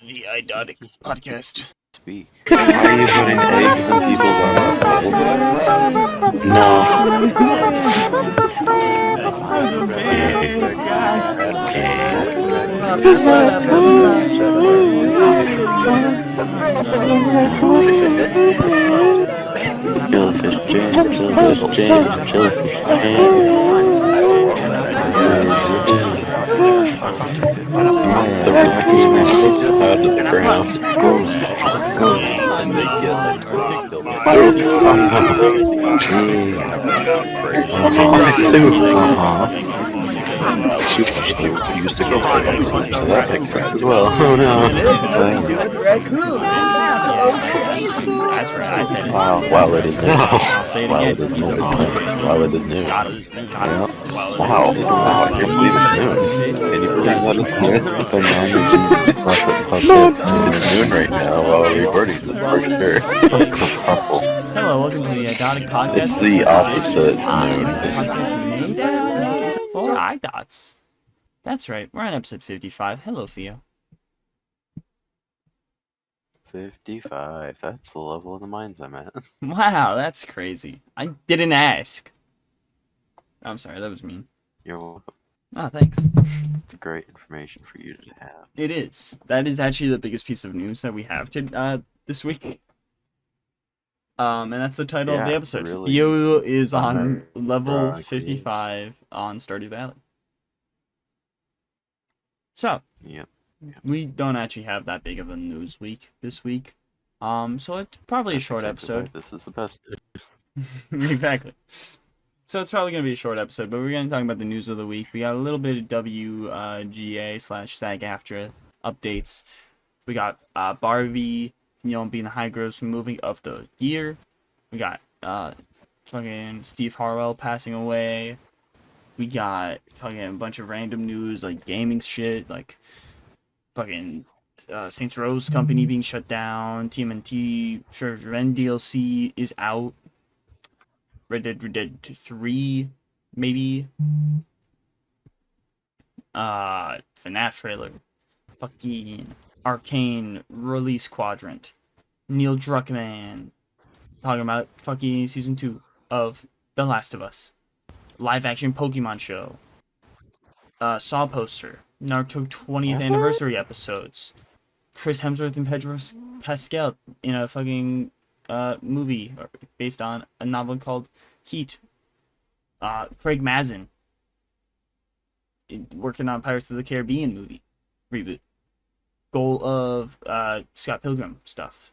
The Idotic Podcast. Speak. Why are you putting eggs in people's eyes? No. Jellyfish James, Jellyfish James, Jellyfish James. The rocky smashes out of the ground. Used to go for so that makes sense as well. Oh no. That's right, I said it. Wow, it is new. I'll say it again. Wow, it is new. Got it. Wow, I can't believe it's new. Can you believe that it's new? So now you can push it to the moon right now while we're recording this for sure. Hello, welcome to the Idotic Podcast. It's the opposite moon. For iDots. That's right, we're on episode 55. Hello, Theo. 55, that's the level of the minds I'm at. Wow, that's crazy. I didn't ask. I'm sorry, that was mean. You're welcome. Oh, thanks. It's great information for you to have. It is. That is actually the biggest piece of news that we have this week. And that's the title of the episode. Really Theo is on level 55 on Stardew Valley. So, Yep. we don't actually have that big of a news week this week. So it's probably a short episode. This is the best news. Exactly. So it's probably going to be a short episode, but we're going to talk about the news of the week. We got a little bit of WGA/SAG-Aftra updates. We got Barbie, being the high gross movie of the year. We got fucking Steve Harwell passing away. We got fucking a bunch of random news, like gaming shit, like fucking Saints Row's company being shut down. TMNT DLC is out. Red Dead 3, maybe. Fnaf trailer. Fucking Arcane release Quadrant. Neil Druckmann talking about fucking season 2 of The Last of Us. Live action Pokemon show. Saw poster. Naruto 20th anniversary episodes. Chris Hemsworth and Pedro Pascal in a fucking movie based on a novel called Heat. Craig Mazin working on Pirates of the Caribbean movie reboot. Goal of Scott Pilgrim stuff.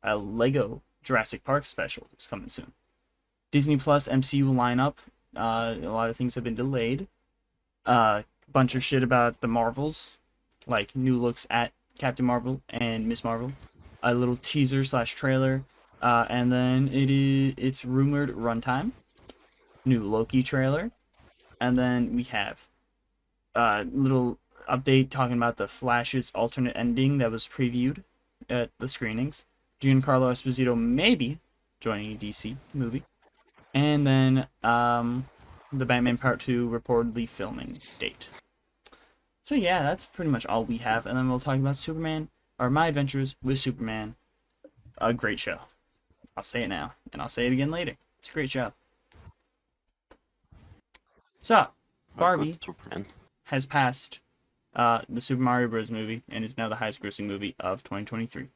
A Lego Jurassic Park special is coming soon. Disney Plus MCU lineup. A lot of things have been delayed. Bunch of shit about the Marvels, like new looks at Captain Marvel and Miss Marvel. A little teaser / trailer. And then it's rumored Runtime. New Loki trailer. And then we have a little update talking about the Flash's alternate ending that was previewed at the screenings. Giancarlo Esposito maybe joining a DC movie. And then the Batman Part 2 reportedly filming date. So yeah, that's pretty much all we have. And then we'll talk about Superman, or My Adventures with Superman. A great show. I'll say it now, and I'll say it again later. It's a great show. So, Barbie has passed the Super Mario Bros. Movie and is now the highest grossing movie of 2023.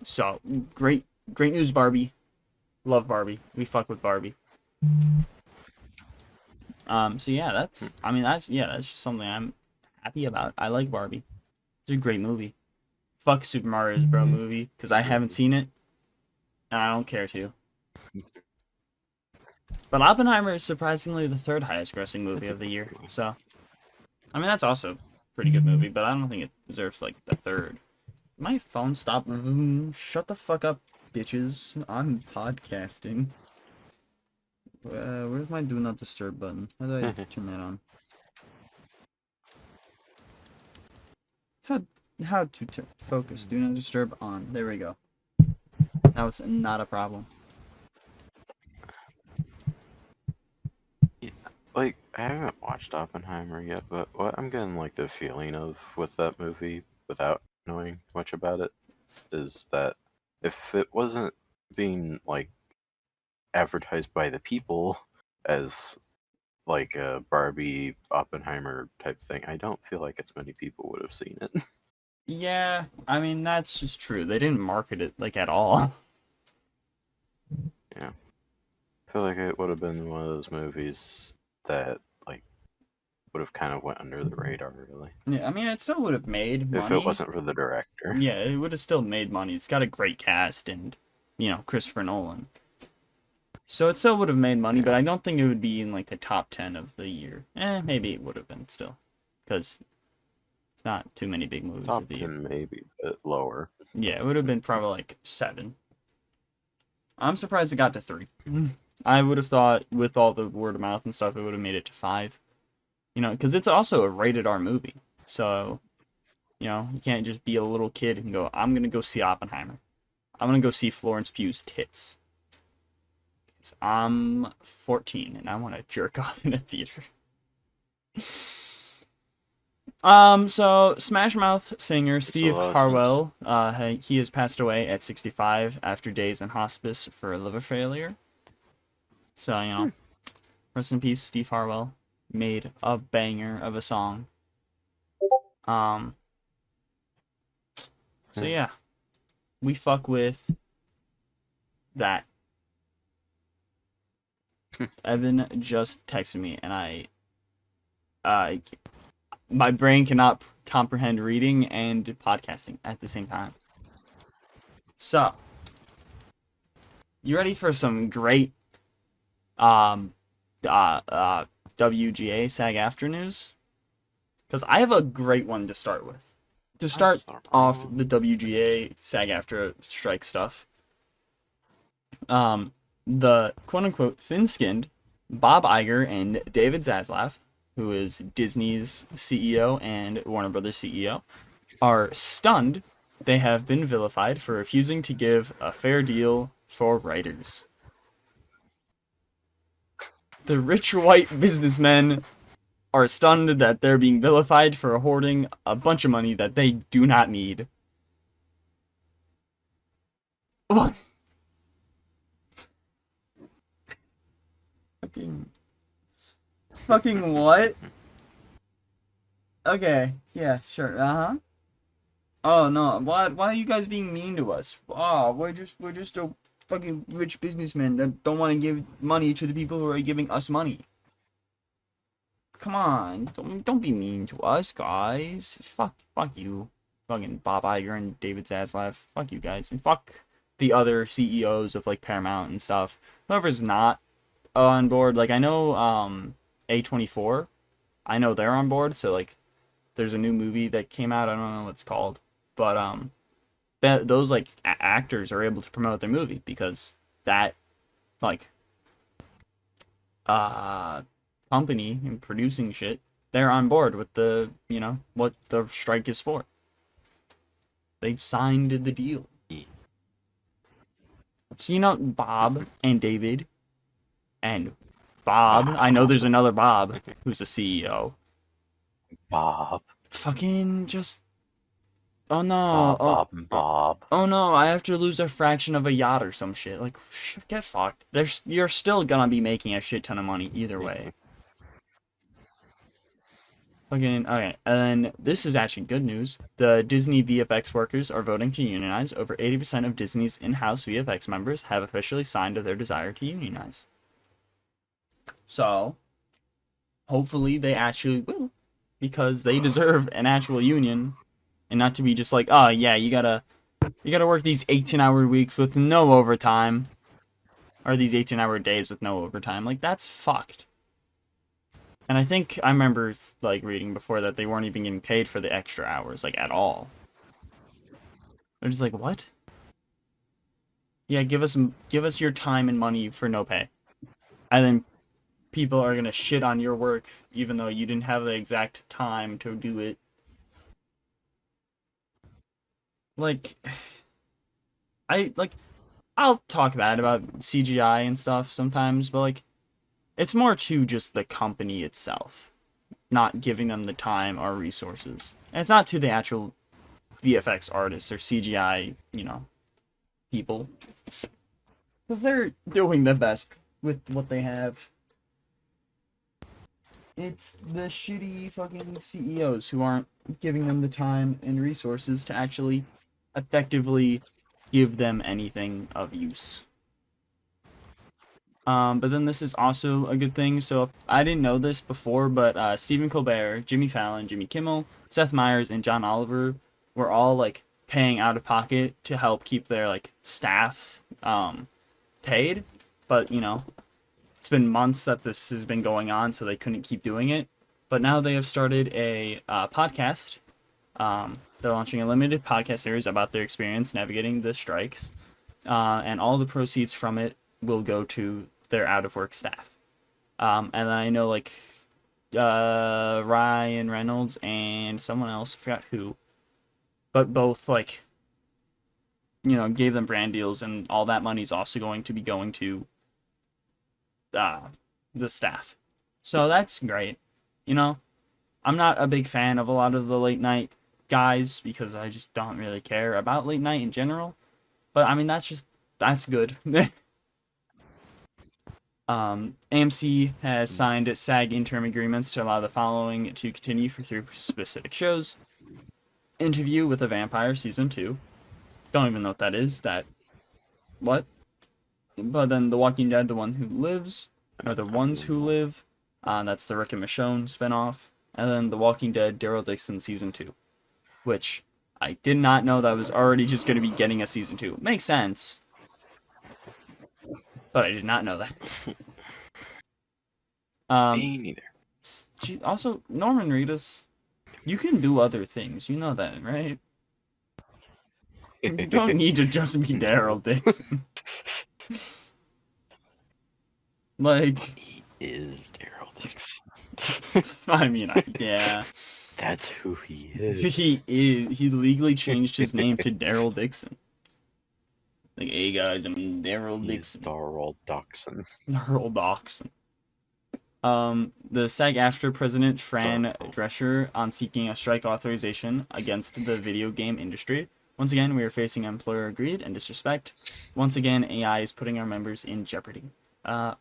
So, great news, Barbie. Love Barbie. We fuck with Barbie. So yeah, that's just something I'm happy about. I like Barbie. It's a great movie. Fuck Super Mario Bros. Movie, because I haven't seen it. And I don't care to. But Oppenheimer is surprisingly the third highest grossing movie of the year. So, I mean, that's also a pretty good movie, but I don't think it deserves, like, the third. My phone stopped. Shut the fuck up, bitches. I'm podcasting. Where's my do not disturb button? How do I turn that on? How to focus? Do not disturb on. There we go. Now it's not a problem. Yeah, like, I haven't watched Oppenheimer yet, but what I'm getting like the feeling of with that movie, without annoying much about it is that if it wasn't being like advertised by the people as like a Barbie Oppenheimer type thing, I don't feel like as many people would have seen it. Yeah, I mean, that's just true. They didn't market it, like, at all. Yeah. I feel like it would have been one of those movies that, like, would have kind of went under the radar, really. Yeah, I mean, it still would have made money. If it wasn't for the director. Yeah, it would have still made money. It's got a great cast and, Christopher Nolan. So it still would have made money, but I don't think it would be in, like, the top 10 of the year. Maybe it would have been still. Because it's not too many big movies Top of the 10 year. maybe, but lower. Yeah, it would have been probably, like, 7. I'm surprised it got to 3. I would have thought, with all the word of mouth and stuff, it would have made it to 5. Because it's also a rated R movie. So, you can't just be a little kid and go, I'm going to go see Oppenheimer. I'm going to go see Florence Pugh's tits. Because I'm 14 and I want to jerk off in a theater. So Smash Mouth singer Steve Harwell, he has passed away at 65 after days in hospice for liver failure. So, rest in peace, Steve Harwell. Made a banger of a song. So yeah. We fuck with that. Evan just texted me and my brain cannot comprehend reading and podcasting at the same time. So, you ready for some great WGA SAG-Aftra news? Because I have a great one to start with. To start off the WGA SAG-Aftra strike stuff, the quote-unquote thin-skinned Bob Iger and David Zaslav, who is Disney's CEO and Warner Brothers CEO, are stunned they have been vilified for refusing to give a fair deal for writers. The rich white businessmen are stunned that they're being vilified for hoarding a bunch of money that they do not need. What? Fucking what? Okay, yeah, sure, Oh no, why are you guys being mean to us? Oh, we're just a fucking rich businessmen that don't want to give money to the people who are giving us money. Come on, don't be mean to us, guys. Fuck you. Fucking Bob Iger and David Zaslav. Fuck you guys. And fuck the other CEOs of, like, Paramount and stuff. Whoever's not on board. Like, I know, A24. I know they're on board, so, like, there's a new movie that came out. I don't know what it's called. But, those, like, actors are able to promote their movie because that, like, company and producing shit, they're on board with the, what the strike is for. They've signed the deal. So, Bob and David and Bob, I know there's another Bob who's a CEO. Bob. Fucking just... Oh no. Bob and Bob. Oh no, I have to lose a fraction of a yacht or some shit. Like, get fucked. You're still gonna be making a shit ton of money either way. Okay, and then this is actually good news. The Disney VFX workers are voting to unionize. Over 80% of Disney's in-house VFX members have officially signed their desire to unionize. So, hopefully they actually will, because they deserve an actual union, and not to be just like, oh yeah, you gotta work these 18-hour weeks with no overtime, or these 18-hour days with no overtime. Like, that's fucked. And I think I remember, like, reading before that they weren't even getting paid for the extra hours, like, at all. They're just like, what? Yeah, give us your time and money for no pay. And then people are gonna shit on your work even though you didn't have the exact time to do it. Like, I'll talk bad about CGI and stuff sometimes, but, like, it's more to just the company itself not giving them the time or resources. And it's not to the actual VFX artists or CGI, people. Because they're doing the best with what they have. It's the shitty fucking CEOs who aren't giving them the time and resources to actually effectively give them anything of use. But then this is also a good thing. So I didn't know this before, but Stephen Colbert, Jimmy Fallon, Jimmy Kimmel, Seth Meyers, and John Oliver were all like paying out of pocket to help keep their like staff paid. But it's been months that this has been going on, so they couldn't keep doing it. But now they have started a podcast. They're launching a limited podcast series about their experience navigating the strikes, and all the proceeds from it will go to their out-of-work staff. And I know, like, Ryan Reynolds and someone else, I forgot who, but both, like, gave them brand deals, and all that money's also going to be going to the staff. So that's great. I'm not a big fan of a lot of the late night guys because I just don't really care about late night in general. But I mean, that's good. AMC has signed SAG interim agreements to allow the following to continue for 3 specific shows. Interview with a Vampire Season 2. Don't even know what that is. What? But then The Walking Dead, The One Who Lives, or The Ones Who Live. That's the Rick and Michonne spinoff. And then The Walking Dead, Daryl Dixon Season 2. Which I did not know that was already just going to be getting a Season 2. Makes sense. But I did not know that. Me neither. Also, Norman Reedus, you can do other things. You know that, right? You don't need to just be Daryl Dixon. Like... He is Daryl Dixon. I mean, yeah. That's who he is. He is. He legally changed his name to Daryl Dixon. Like, hey guys, I'm Daryl Dixon. Daryl Dixon. Daryl Dixon. The SAG-Aftra president, Fran Drescher, on seeking a strike authorization against the video game industry. Once again, we are facing employer greed and disrespect. Once again, AI is putting our members in jeopardy.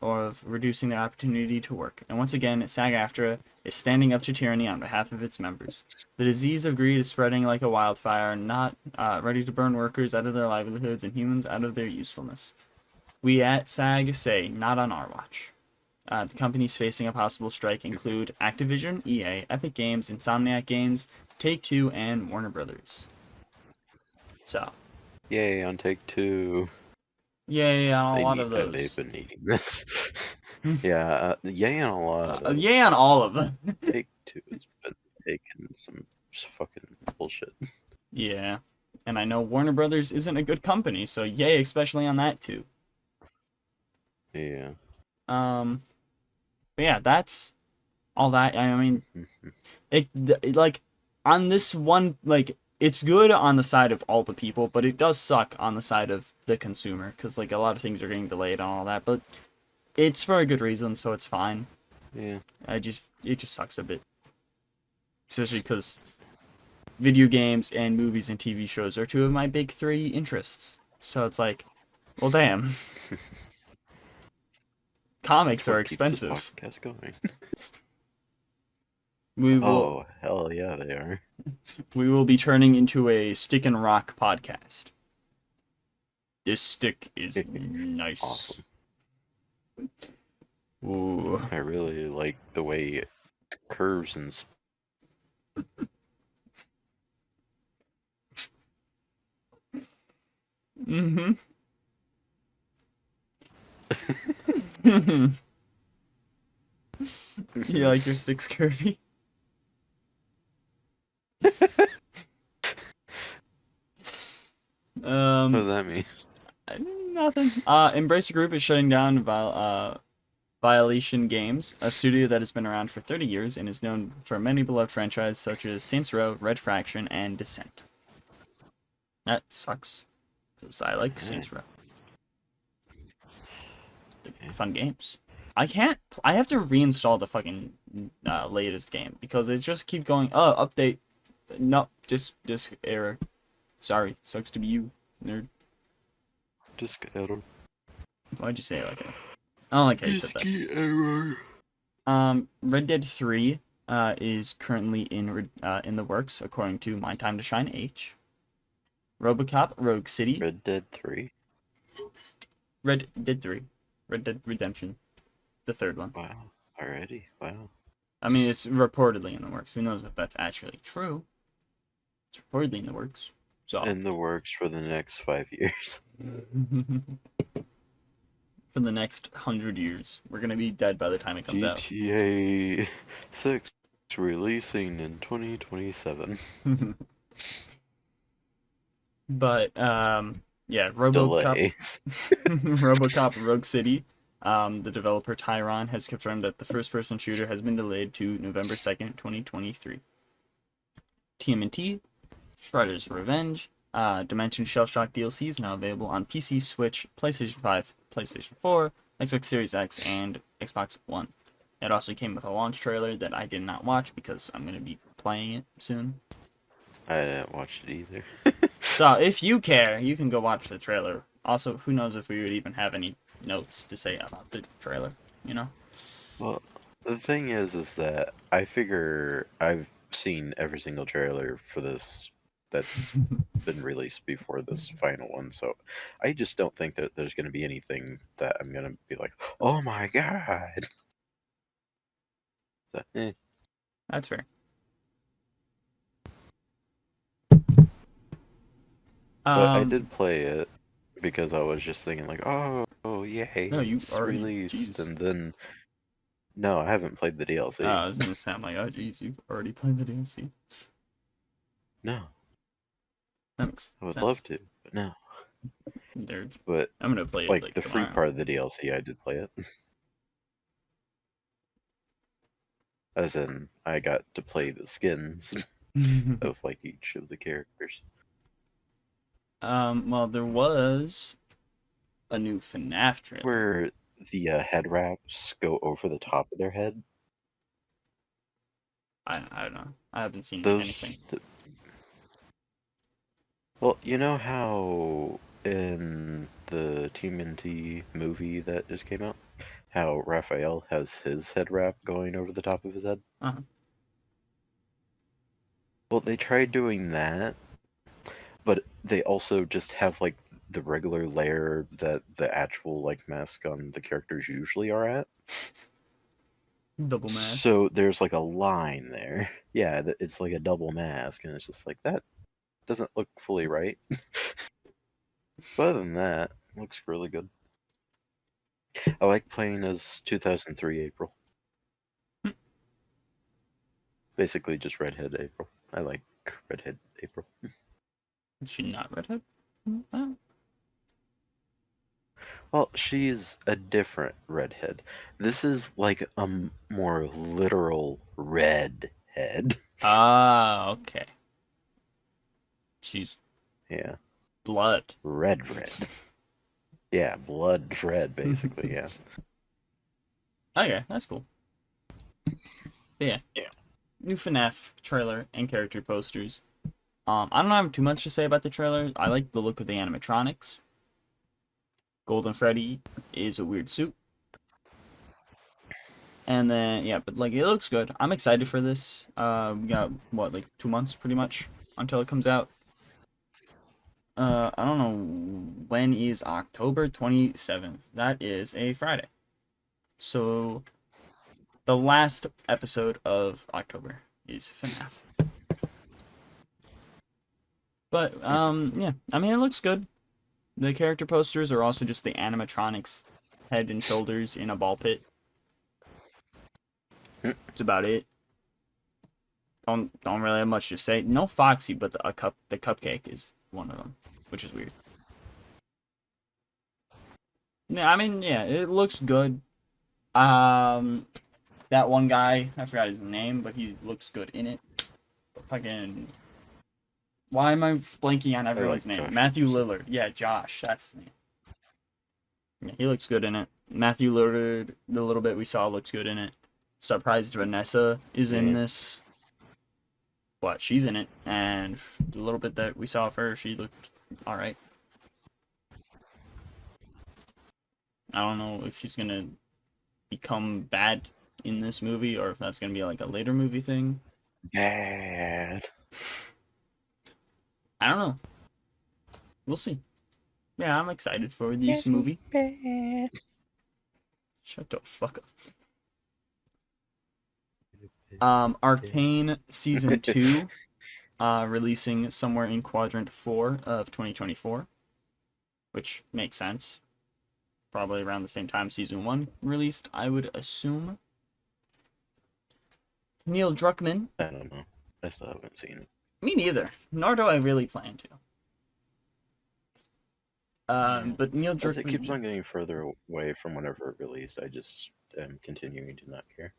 Or of reducing their opportunity to work. And once again, SAG-Aftra is standing up to tyranny on behalf of its members. The disease of greed is spreading like a wildfire, not ready to burn workers out of their livelihoods and humans out of their usefulness. We at SAG say, not on our watch. The companies facing a possible strike include Activision, EA, Epic Games, Insomniac Games, Take-Two, and Warner Brothers. So. Yay on Take-Two. Yay on a lot of those. They've been needing this. Yeah, yay on a lot of those. Yay on all of them. Take-Two has been taking some fucking bullshit. Yeah, and I know Warner Brothers isn't a good company, so yay, especially on that too. Yeah. But yeah, that's all that. I mean, it like on this one, like, it's good on the side of all the people, but it does suck on the side of the consumer, because, like, a lot of things are getting delayed and all that, but it's for a good reason, so it's fine. Yeah. It just sucks a bit. Especially because video games and movies and TV shows are 2 of my big 3 interests. So it's like, well, damn. Comics are expensive. Podcast going. Oh, hell yeah, they are. We will be turning into a stick and rock podcast. This stick is nice. Awesome. Ooh. I really like the way it curves and Mm-hmm. You like your sticks curvy? What does that mean? Nothing. Embracer Group is shutting down Volition Games, a studio that has been around for 30 years and is known for many beloved franchises such as Saints Row, Red Faction, and Descent. That sucks, because I like Saints Row. They're fun games. I have to reinstall the fucking latest game, because it just keep going, update, No, disc error. Sorry, sucks to be you, nerd. Disc error. Why'd you say it like that? I don't like how you said that. Disc error. Red Dead 3 is currently in the works, according to My Time to Shine H. Robocop Rogue City. Red Dead 3? Red Dead 3. Red Dead Redemption. The third one. Wow. Already? Wow. I mean, it's reportedly in the works. Who knows if that's actually true? It's reportedly in the works. So. In the works for the next 5 years. For the next 100 years. We're going to be dead by the time it comes out. GTA 6 releasing in 2027. But, yeah, Robocop. Robocop Rogue City. The developer Tyron has confirmed that the first-person shooter has been delayed to November 2nd, 2023. TMNT, Shredder's Revenge, Dimension Shellshock DLC is now available on PC, Switch, PlayStation 5, PlayStation 4, Xbox Series X, and Xbox One. It also came with a launch trailer that I did not watch because I'm going to be playing it soon. I didn't watch it either. So, if you care, you can go watch the trailer. Also, who knows if we would even have any notes to say about the trailer, you know? Well, the thing is that I figure I've seen every single trailer for this that's been released before this final one, so I just don't think that there's going to be anything that I'm going to be like, oh my god! So, That's fair. But I did play it because I was just thinking like, oh yay, No, you it's already, released, geez. and then no, I haven't played the DLC. I was gonna say, I'm like, oh geez, you've already played the DLC. No, That makes I would sense. love to, but no. Nerd. But I'm gonna play it like the tomorrow. free part of the DLC, I did play it. As in, I got to play the skins of like each of the characters. Well, there was a new Fnaf trailer. Where the head wraps go over the top of their head. I don't know. I haven't seen anything. Well, you know how in the TMNT movie that just came out, how Raphael has his head wrap going over the top of his head? Uh-huh. Well, they tried doing that, but they also just have like the regular layer that the actual like mask on the characters usually are at. Double mask. So there's like a line there. Yeah, it's like a double mask, and it's just like that doesn't look fully right. But other than that, it looks really good. I like playing as 2003 April. Basically just redhead April. I like redhead April. Is she not redhead? Oh. Well, she's a different redhead. This is like a more literal redhead. Ah, okay. She's blood. Red. Yeah, blood red, basically, yeah. Okay, that's cool. But yeah. New Fnaf trailer and character posters. I don't have too much to say about the trailer. I like the look of the animatronics. Golden Freddy is a weird suit. And then, yeah, but like, it looks good. I'm excited for this. We got, what, like 2 months pretty much until it comes out. I don't know, when is October 27th? That is a Friday. So, the last episode of October is Fnaf. But, yeah, I mean, it looks good. The character posters are also just the animatronics head and shoulders in a ball pit. That's about it. Don't really have much to say. No Foxy, but the cupcake is one of them, which is weird. Yeah, I mean, yeah, it looks good. That one guy, I forgot his name, but he looks good in it. Fucking, why am I blanking on everyone's name? Josh. Matthew Lillard. Yeah, Josh, that's his name. Yeah, he looks good in it. Matthew Lillard, the little bit we saw, looks good in it. Surprised Vanessa is in this. but she's in it, and the little bit that we saw of her, she looked all right. I don't know if she's gonna become bad in this movie or if that's gonna be like a later movie thing. Bad. I don't know. We'll see. Yeah, I'm excited for this movie. Bad. Shut the fuck up. Arcane Season 2, releasing somewhere in Quadrant 4 of 2024, which makes sense. Probably around the same time Season 1 released, I would assume. Neil Druckmann. I don't know. I still haven't seen it. Me neither. Nor do I really plan to. But Neil As Druckmann... it keeps on getting further away from whenever it released, I just am continuing to not care.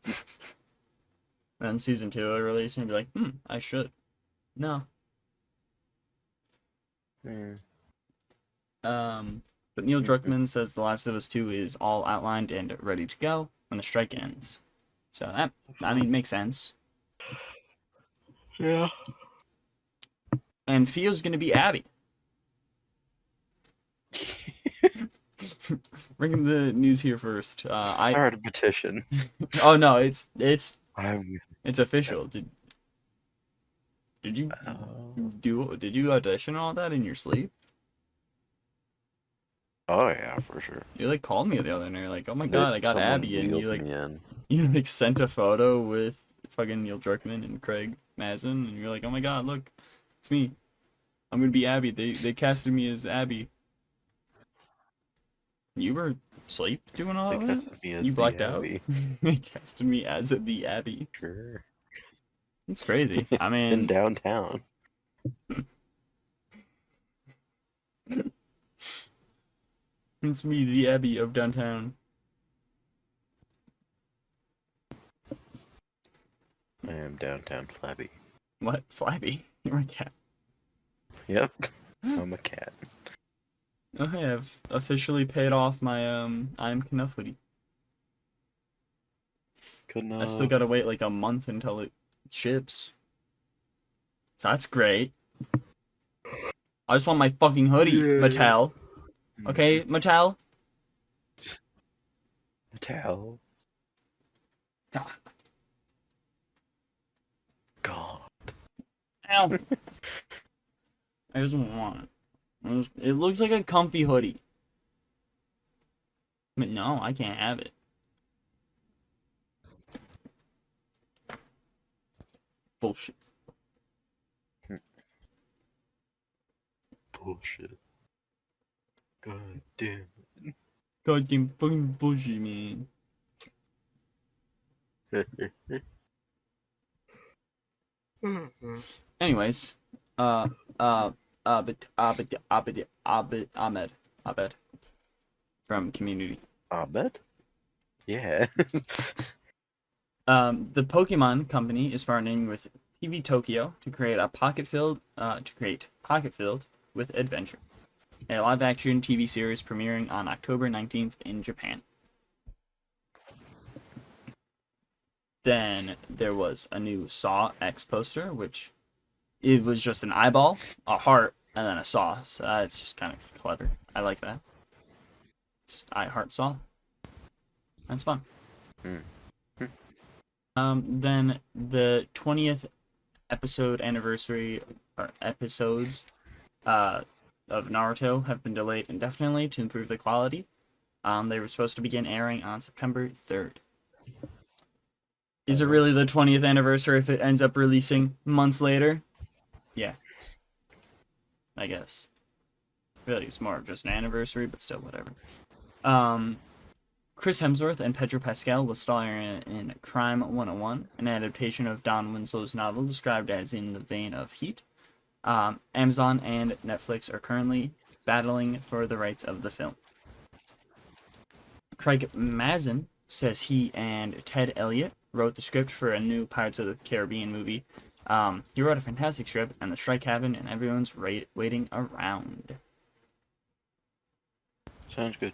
Then Season 2 will release and you'll be like, I should. No. But Neil Druckmann says The Last of Us 2 is all outlined and ready to go when the strike ends. So that, I mean, makes sense. Yeah. And Theo's gonna be Abby. Bringing the news here first. I started a petition. Oh no, it's I'm... official. Did you did you audition all that in your sleep? Oh yeah, for sure. You like called me the other night, like, oh my god, I got Someone Abby, and wheeled me in. you like sent a photo with fucking Neil Druckmann and Craig Mazin, and you're like, oh my god, look, it's me. I'm gonna be Abby. They casted me as Abby. You were asleep doing all They of casted it? me as You the blacked out? Abby. They casted me as the Abby. Sure. It's crazy. I In mean, downtown. it's me, the Abby of downtown. I am downtown Flabby. What? Flabby? You're a cat. Yep. I'm a cat. Oh, hey, I've officially paid off my I'm Knuff hoodie. Good enough. I still gotta wait like a month until it ships. So that's great. I just want my fucking hoodie, Yay. Mattel. Okay, Mattel? Mattel. God. Ow. I just want it. It looks like a comfy hoodie. But no, I can't have it. Bullshit. Bullshit. God damn. Goddamn fucking bullshit, man. Anyways, Abed from Community. Abed? Yeah. The Pokemon Company is partnering with TV Tokyo to create Pocket Filled with Adventure, a live-action TV series premiering on October 19th in Japan. Then there was a new Saw X poster, which it was just an eyeball, a heart, and then a saw. So it's just kind of clever. I like that. It's just I Heart Saw. That's fun. Then the 20th episode anniversary or episodes of Naruto have been delayed indefinitely to improve the quality. They were supposed to begin airing on September 3rd. Is it really the 20th anniversary if it ends up releasing months later? Yeah. I guess. Really, it's more of just an anniversary, but still, whatever. Chris Hemsworth and Pedro Pascal will star in Crime 101, an adaptation of Don Winslow's novel described as in the vein of Heat. Amazon and Netflix are currently battling for the rights of the film. Craig Mazin says he and Ted Elliott wrote the script for a new Pirates of the Caribbean movie. He wrote a fantastic script, and the strike happened, and everyone's waiting around. Sounds good.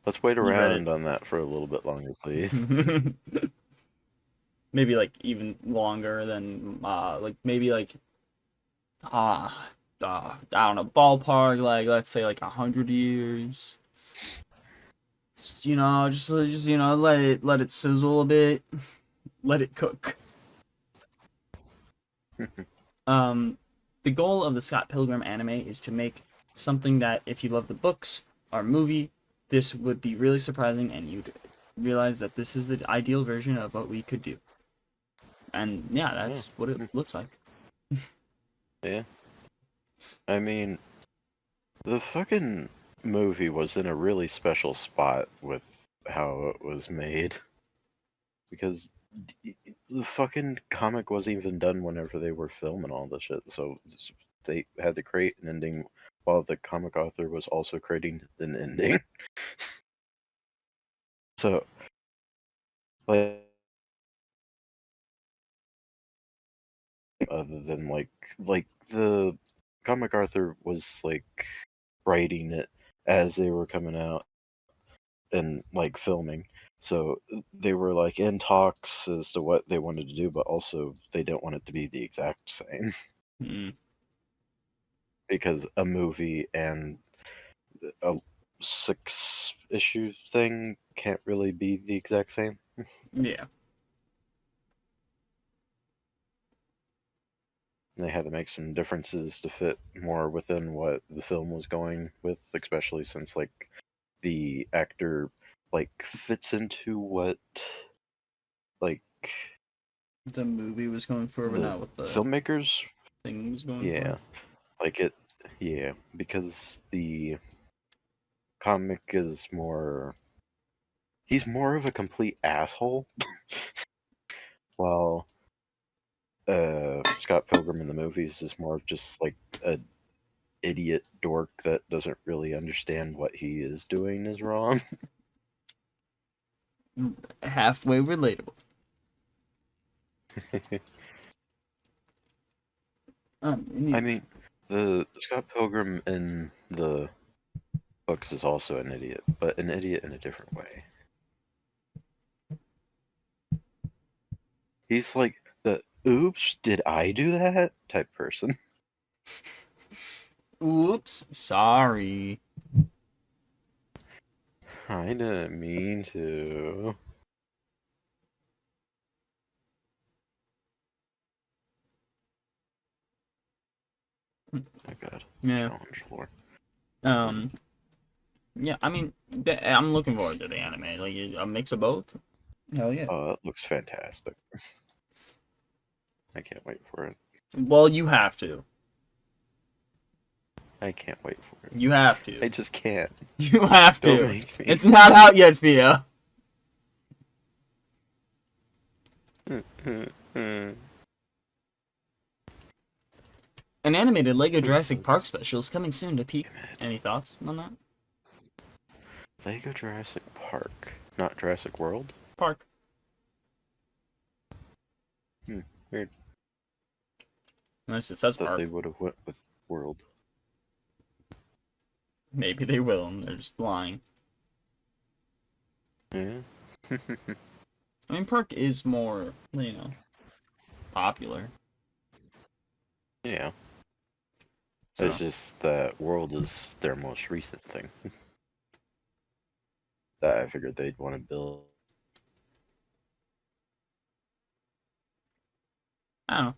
Let's wait around on that for a little bit longer, please. maybe like even longer than like maybe like I don't know, ballpark, like let's say like 100 years. Just let it sizzle a bit, let it cook. The goal of the Scott Pilgrim anime is to make something that, if you love the books or movie, this would be really surprising, and you'd realize that this is the ideal version of what we could do. And yeah, that's what it looks like. Yeah. I mean, the fucking movie was in a really special spot with how it was made. Because the fucking comic wasn't even done whenever they were filming all the shit, so they had to create an ending while the comic author was also creating an ending. So, like, other than like the comic author was like writing it as they were coming out and like filming. So they were like in talks as to what they wanted to do, but also they don't want it to be the exact same. Mm. Because a movie and a 6-issue thing can't really be the exact same. Yeah. They had to make some differences to fit more within what the film was going with, especially since like the actor like fits into what like The movie was going for, but the not what the filmmakers, thing was going for. yeah, like it, yeah, because the comic is more, he's more of a complete asshole, while Scott Pilgrim in the movies is more of just like a idiot dork that doesn't really understand what he is doing is wrong. Halfway relatable. I mean, the Scott Pilgrim in the books is also an idiot, but an idiot in a different way. He's like the "oops, did I do that?" type person. Oops, sorry. I didn't mean to. Oh god. Yeah. Challenge lore. Yeah, I mean, I'm looking forward to the anime. Like a mix of both. Hell yeah. It looks fantastic. I can't wait for it. Well, you have to. I can't wait for it. You have to. I just can't. You have Don't to. make me. It's not out yet, Fia. An animated Lego Jurassic Park special is coming soon to peak. Any thoughts on that? Lego Jurassic Park, not Jurassic World? Park. Weird. Unless it says Thought park. they would have went with World. Maybe they will, and they're just lying. Yeah. I mean, park is more, popular. Yeah. So. It's just that World is their most recent thing. That I figured they'd want to build. I don't know.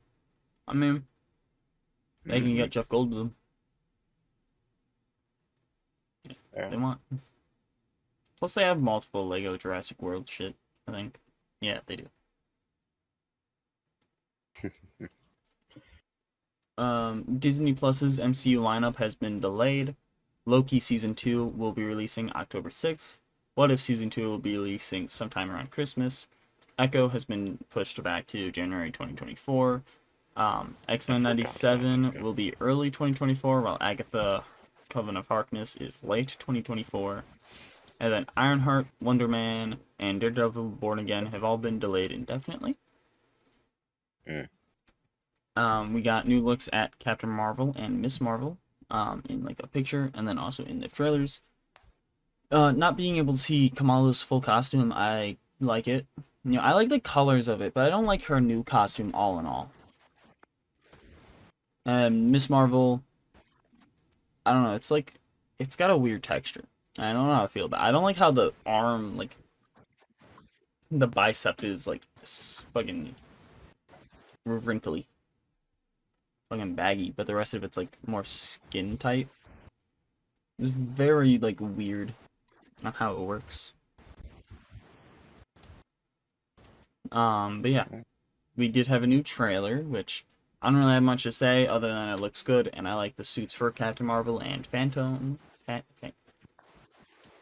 I mean, they can get Jeff Goldblum. Yeah. They want. Plus, they have multiple Lego Jurassic World shit, I think. Yeah, they do. Disney Plus's MCU lineup has been delayed. Loki Season 2 will be releasing October 6th. What If Season 2 will be releasing sometime around Christmas. Echo has been pushed back to January 2024. X-Men 97 will be early 2024, while Agatha Coven of Harkness is late 2024. And then Ironheart, Wonder Man, and Daredevil Born Again have all been delayed indefinitely. We got new looks at Captain Marvel and Miss Marvel in like a picture, and then also in the trailers. Not being able to see Kamala's full costume, I like it. You know, I like the colors of it, but I don't like her new costume all in all. Miss Marvel, I don't know, it's like, it's got a weird texture. I don't know how I feel about it. I don't like how the arm, like, the bicep is, like, fucking wrinkly. Fucking baggy, but the rest of it's, like, more skin tight. It's very, like, weird on how it works. But yeah, we did have a new trailer, which I don't really have much to say other than it looks good, and I like the suits for Captain Marvel and Phantom,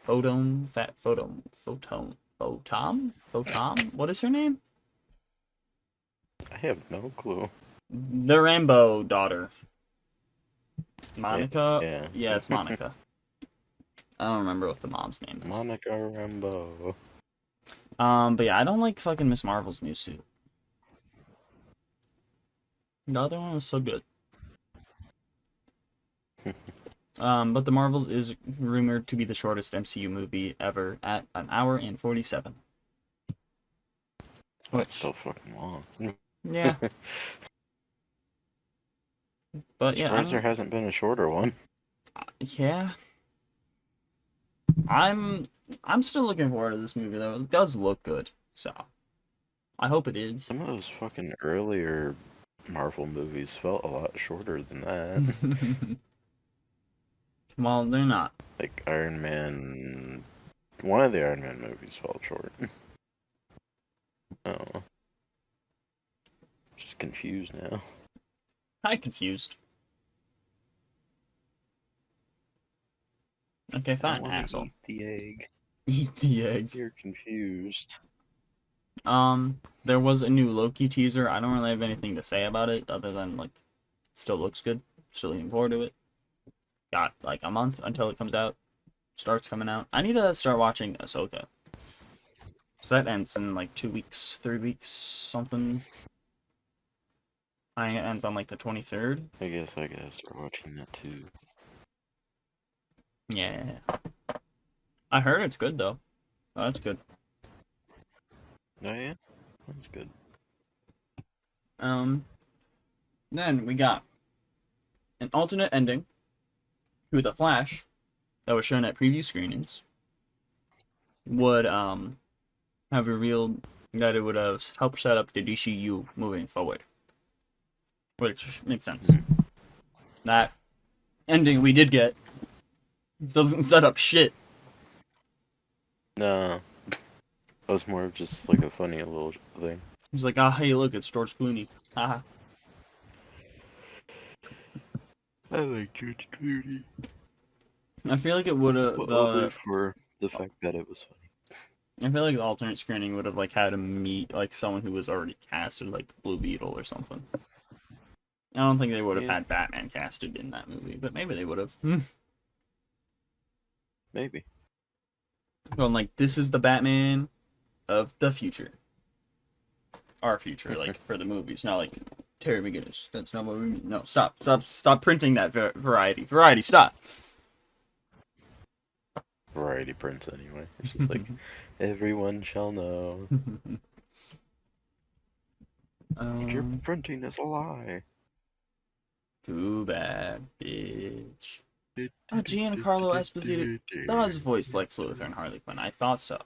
Photom? What is her name? I have no clue. The Rambo daughter. Monica? Yeah. Yeah, it's Monica. I don't remember what the mom's name is. Monica Rambo. But yeah, I don't like fucking Miss Marvel's new suit. The other one was so good. But The Marvels is rumored to be the shortest MCU movie ever at 1 hour and 47. That's still fucking long. Yeah. But yeah, Surprised there hasn't been a shorter one. Yeah. I'm still looking forward to this movie though. It does look good, so I hope it is. Some of those fucking earlier Marvel movies felt a lot shorter than that. Well, they're not. Like Iron Man. One of the Iron Man movies felt short. Oh. Just confused now. I'm confused. Okay, fine, asshole. Eat the egg. Eat the egg. You're confused. There was a new Loki teaser. I don't really have anything to say about it other than like, still looks good. Still looking forward to it. Got like a month until it comes out. Starts coming out. I need to start watching Ahsoka. So that ends in like 2 weeks, 3 weeks, something. I think it ends on like the 23rd. I guess I gotta start watching that too. Yeah. I heard it's good though. Oh, that's good. Oh yeah? That's good. Then we got an alternate ending to The Flash that was shown at preview screenings. Would have revealed that it would have helped set up the DCU moving forward. Which makes sense. That ending we did get doesn't set up shit. No. That was more of just like a funny little thing. He's like, ah, hey, look, it's George Clooney. Haha. I like George Clooney. I feel like it would have Only for the fact that it was funny. I feel like the alternate screening would have like had him meet like someone who was already casted, like Blue Beetle or something. I don't think they would have had Batman casted in that movie, but maybe they would have. Maybe. Going like, this is the Batman of the future. Our future, like for the movies, not like Terry McGinnis. That's not what we mean. No, stop printing that variety. Variety, stop. Variety prints anyway. It's just like, everyone shall know. Your printing is a lie. Too bad, bitch. Giancarlo Esposito does voice Lex Luthor and Harley Quinn. I thought so.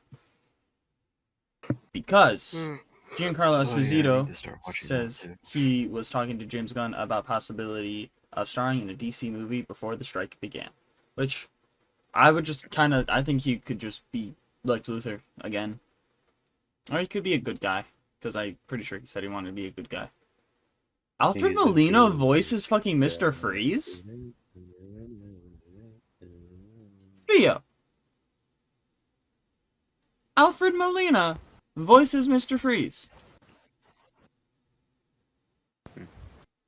Because Giancarlo Esposito says he was talking to James Gunn about possibility of starring in a DC movie before the strike began. Which, I would just I think he could just be Lex Luthor again. Or he could be a good guy. Because I'm pretty sure he said he wanted to be a good guy. Alfred Molina voices fucking Mr. Freeze? Theo. Alfred Molina voices Mr. Freeze.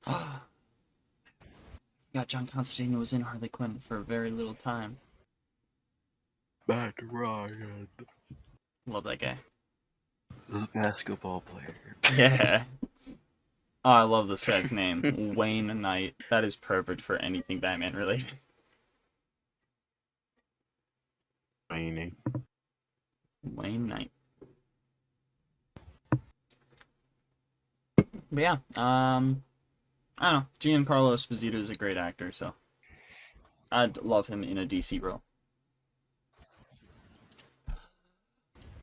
God, John Constantine was in Harley Quinn for a very little time. Matt Ryan. Love that guy. The basketball player. Yeah. Oh, I love this guy's name. Wayne Knight. That is perfect for anything Batman related. Wayne Knight. But yeah, I don't know. Giancarlo Esposito is a great actor, so I'd love him in a DC role.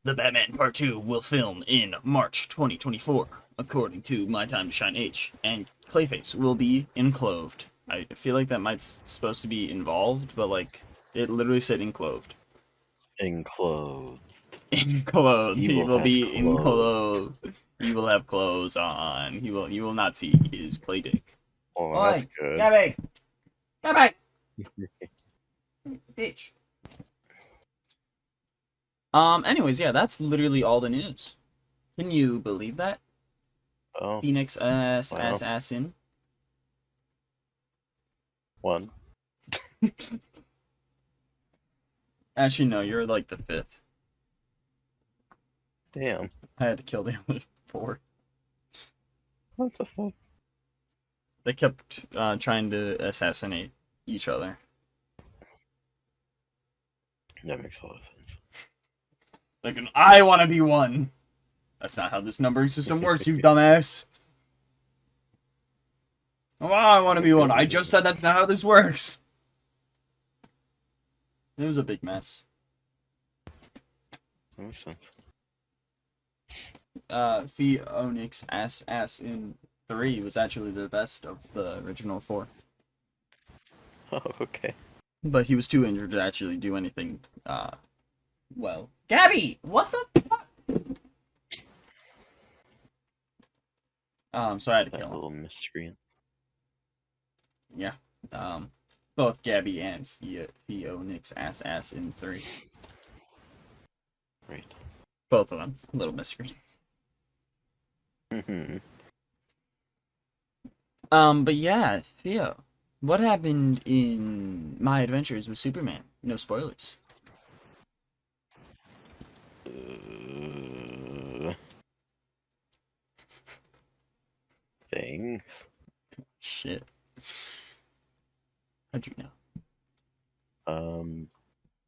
The Batman Part 2 will film in March 2024, according to My Time to Shine H, and Clayface will be enclosed. I feel like that might supposed to be involved, but like it literally said enclosed. Enclosed. Enclosed. He Evil will has be clothes. enclosed. He will have clothes on. You will not see his clay dick. Oh, that's good. Gabby! Gabby! Bitch. Anyways, yeah, that's literally all the news. Can you believe that? Oh, Phoenix wow. assassin. One. Actually, no, you're like the fifth. Damn. I had to kill the other four. What the fuck? They kept trying to assassinate each other. That makes a lot of sense. Like, I want to be one. That's not how this numbering system works, you dumbass. Oh, I want to be one. I just said that's not how this works. It was a big mess. That makes sense. Pheonix ass in 3 was actually the best of the original 4. Oh, okay. But he was too injured to actually do anything, well. Gabby! What the fuck? So I had to That kill him. little miscreant. Yeah. Both Gabby and Pheonix ass in 3. Right. Both of them. Little miscreants. But yeah, Theo. What happened in My Adventures with Superman? No spoilers. Things. Shit. How'd you know?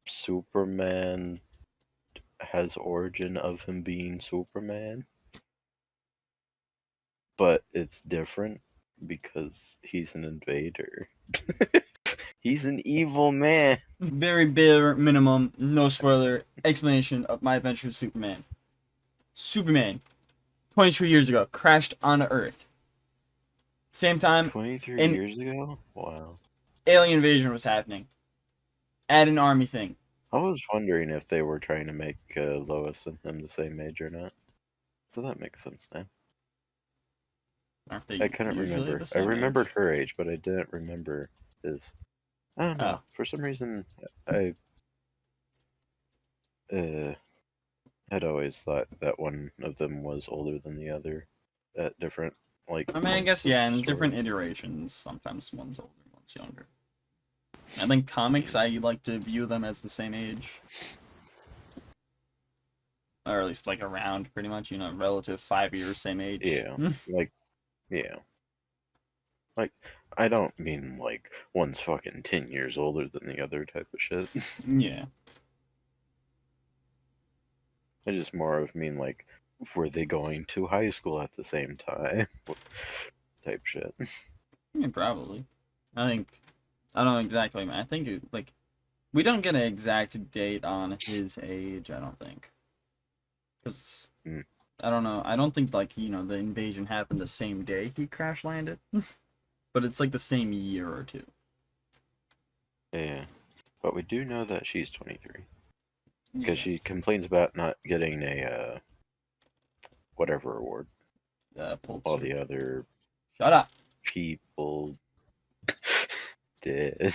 Superman has origin of him being Superman, but it's different because he's an invader. He's an evil man. Very bare minimum, no spoiler, explanation of My Adventures with Superman. Superman, 22 years ago, crashed onto Earth. Same time, 23 in- years ago? Wow. alien invasion was happening. Add an army thing. I was wondering if they were trying to make Lois and him the same age or not. So that makes sense now. Aren't they I couldn't usually remember. the I same remembered age? her age, but I didn't remember his. I don't know. Oh. For some reason, I had always thought that one of them was older than the other at different, like. I mean, I points guess, of yeah, in different stories. iterations, sometimes one's older, one's younger. I think comics, I like to view them as the same age. Or at least, like, around, pretty much, relative 5 years, same age. Yeah. Like, yeah. Like, I don't mean, like, one's fucking 10 years older than the other type of shit. Yeah. I just more of mean, like, were they going to high school at the same time? Type shit. Yeah, probably. I don't know exactly. I think, like, we don't get an exact date on his age, I don't think. Because, I don't know. I don't think, like, the invasion happened the same day he crash landed. But it's, like, the same year or two. Yeah. But we do know that she's 23. Yeah. Because she complains about not getting a, whatever award. Pulitzer. All the other Shut up. people did.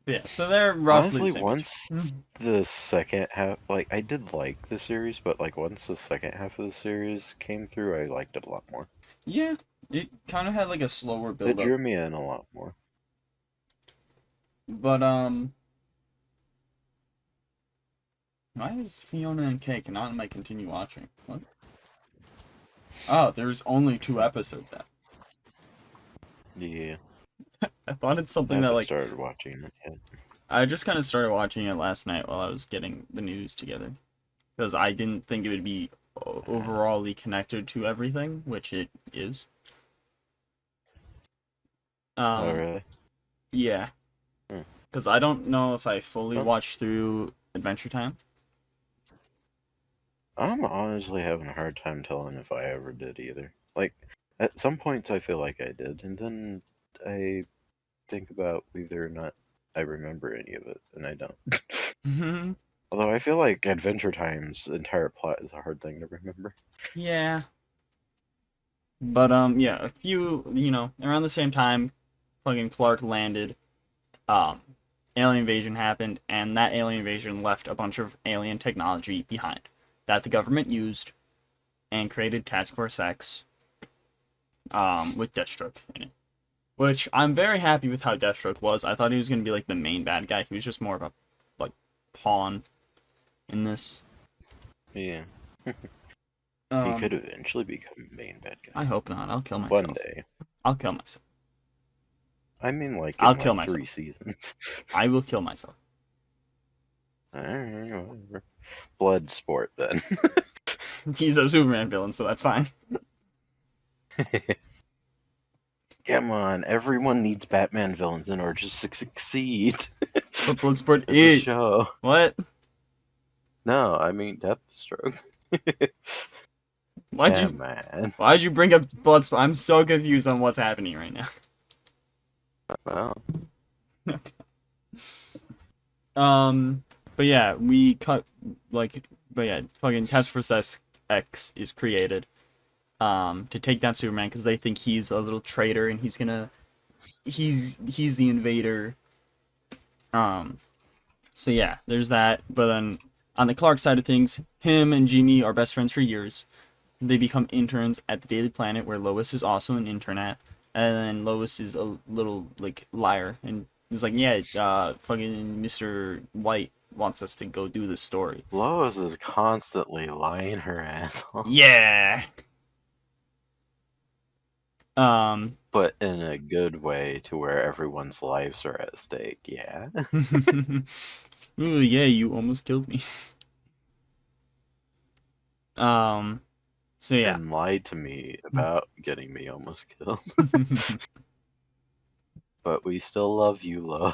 Yeah, so they're roughly Honestly, the same once age. the second half, like, I did like the series, but, like, once the second half of the series came through, I liked it a lot more. Yeah, it kind of had, like, a slower It build-up. drew me in a lot more. But, why is Fiona and Kay cannot I continue watching? What? Oh, there's only 2 episodes out. Yeah. I thought it's something I that, haven't like, started watching it yet. I just kind of started watching it last night while I was getting the news together. Because I didn't think it would be overally connected to everything, which it is. Oh, really? Yeah. Hmm. Because I don't know if I fully Well, watched through Adventure Time. I'm honestly having a hard time telling if I ever did either. Like, at some points I feel like I did, and then I think about whether or not I remember any of it, and I don't. Although I feel like Adventure Time's entire plot is a hard thing to remember. Yeah. But, yeah, a few, around the same time, fucking Clark landed, alien invasion happened, and that alien invasion left a bunch of alien technology behind that the government used and created Task Force X, with Deathstroke in it. Which, I'm very happy with how Deathstroke was. I thought he was going to be, like, the main bad guy. He was just more of a, like, pawn in this. Yeah. He could eventually become main bad guy. I hope not. I'll kill myself. One day. I'll kill myself. I mean, like, I'll in kill like 3 myself. seasons. I will kill myself. Alright, whatever. Blood sport, then. He's a Superman villain, so that's fine. Come on, everyone needs Batman villains in order to succeed. But Bloodsport It's a is... show. What? No, I mean Deathstroke. Man. Why'd you bring up Bloodsport? I'm so confused on what's happening right now. Well, But yeah, we cut, like, but yeah, fucking Task Force X is created, to take down Superman because they think he's a little traitor and he's the invader. So yeah, there's that. But then on the Clark side of things, him and Jimmy are best friends for years. They become interns at the Daily Planet, where Lois is also an intern at. And then Lois is a little, like, liar. And he's like, yeah, fucking Mr. White wants us to go do this story. Lois is constantly lying her ass off. Yeah! But in a good way to where everyone's lives are at stake, yeah? Ooh, yeah, you almost killed me. So yeah. And lied to me about getting me almost killed. But we still love you, Lo.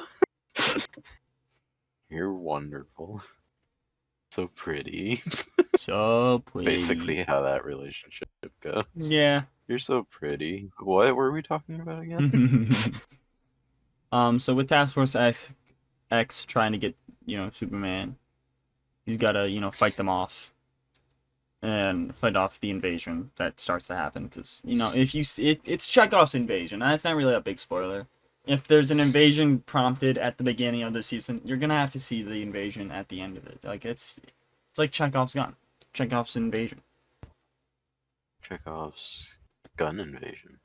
You're wonderful. So pretty. So pretty. Basically how that relationship goes. Yeah. You're so pretty. What were we talking about again? So with Task Force X trying to get, Superman, he's gotta, fight them off. And fight off the invasion that starts to happen. Because, if it's Chekhov's invasion. That's not really a big spoiler. If there's an invasion prompted at the beginning of the season, you're gonna have to see the invasion at the end of it. Like, it's like Chekhov's gun. Chekhov's invasion. Chekhov's gun invasion.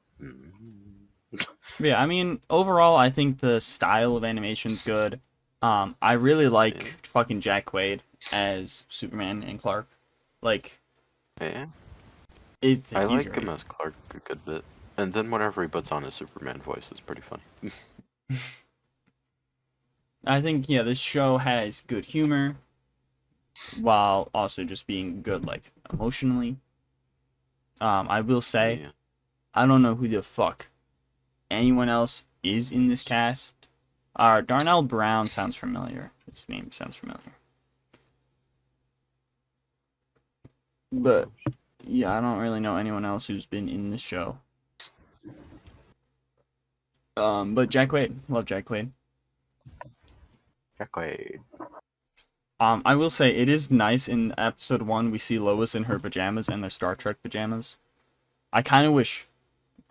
Yeah, I mean, overall, I think the style of animation's good. I really like fucking Jack Quaid as Superman and Clark. Like, yeah. I like him as Clark a good bit. And then whenever he puts on his Superman voice, it's pretty funny. I think, yeah, this show has good humor, while also just being good, like, emotionally. I will say, Yeah. I don't know who the fuck anyone else is in this cast. Darnell Brown sounds familiar. His name sounds familiar. But, yeah, I don't really know anyone else who's been in this show. But Jack Quaid. Love Jack Quaid. Jack Quaid. I will say, it is nice in episode 1 we see Lois in her pajamas and their Star Trek pajamas. I kind of wish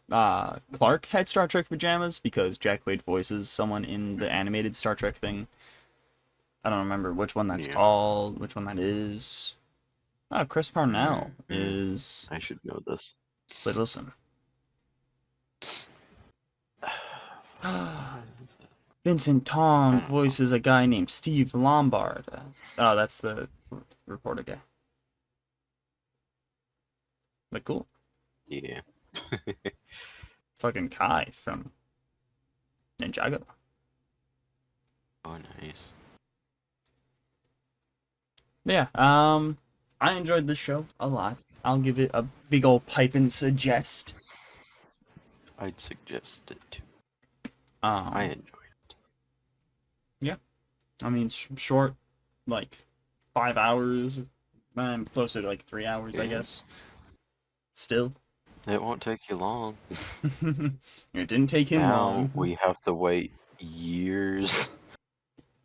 Clark had Star Trek pajamas, because Jack Quaid voices someone in the animated Star Trek thing. I don't remember which one that's called, which one that is. Chris Parnell is... I should know this. Slade Wilson. Vincent Tong voices a guy named Steve Lombard. Oh, that's the reporter guy. But cool. Yeah. Fucking Kai from Ninjago. Oh, nice. Yeah, I enjoyed this show a lot. I'll give it a big old pipe and suggest. I'd suggest it too. Um, I enjoy it. Yeah, I mean, short, like 5 hours, closer to like 3 hours, I guess. Still, It won't take you long. it didn't take him Now long. we have to wait years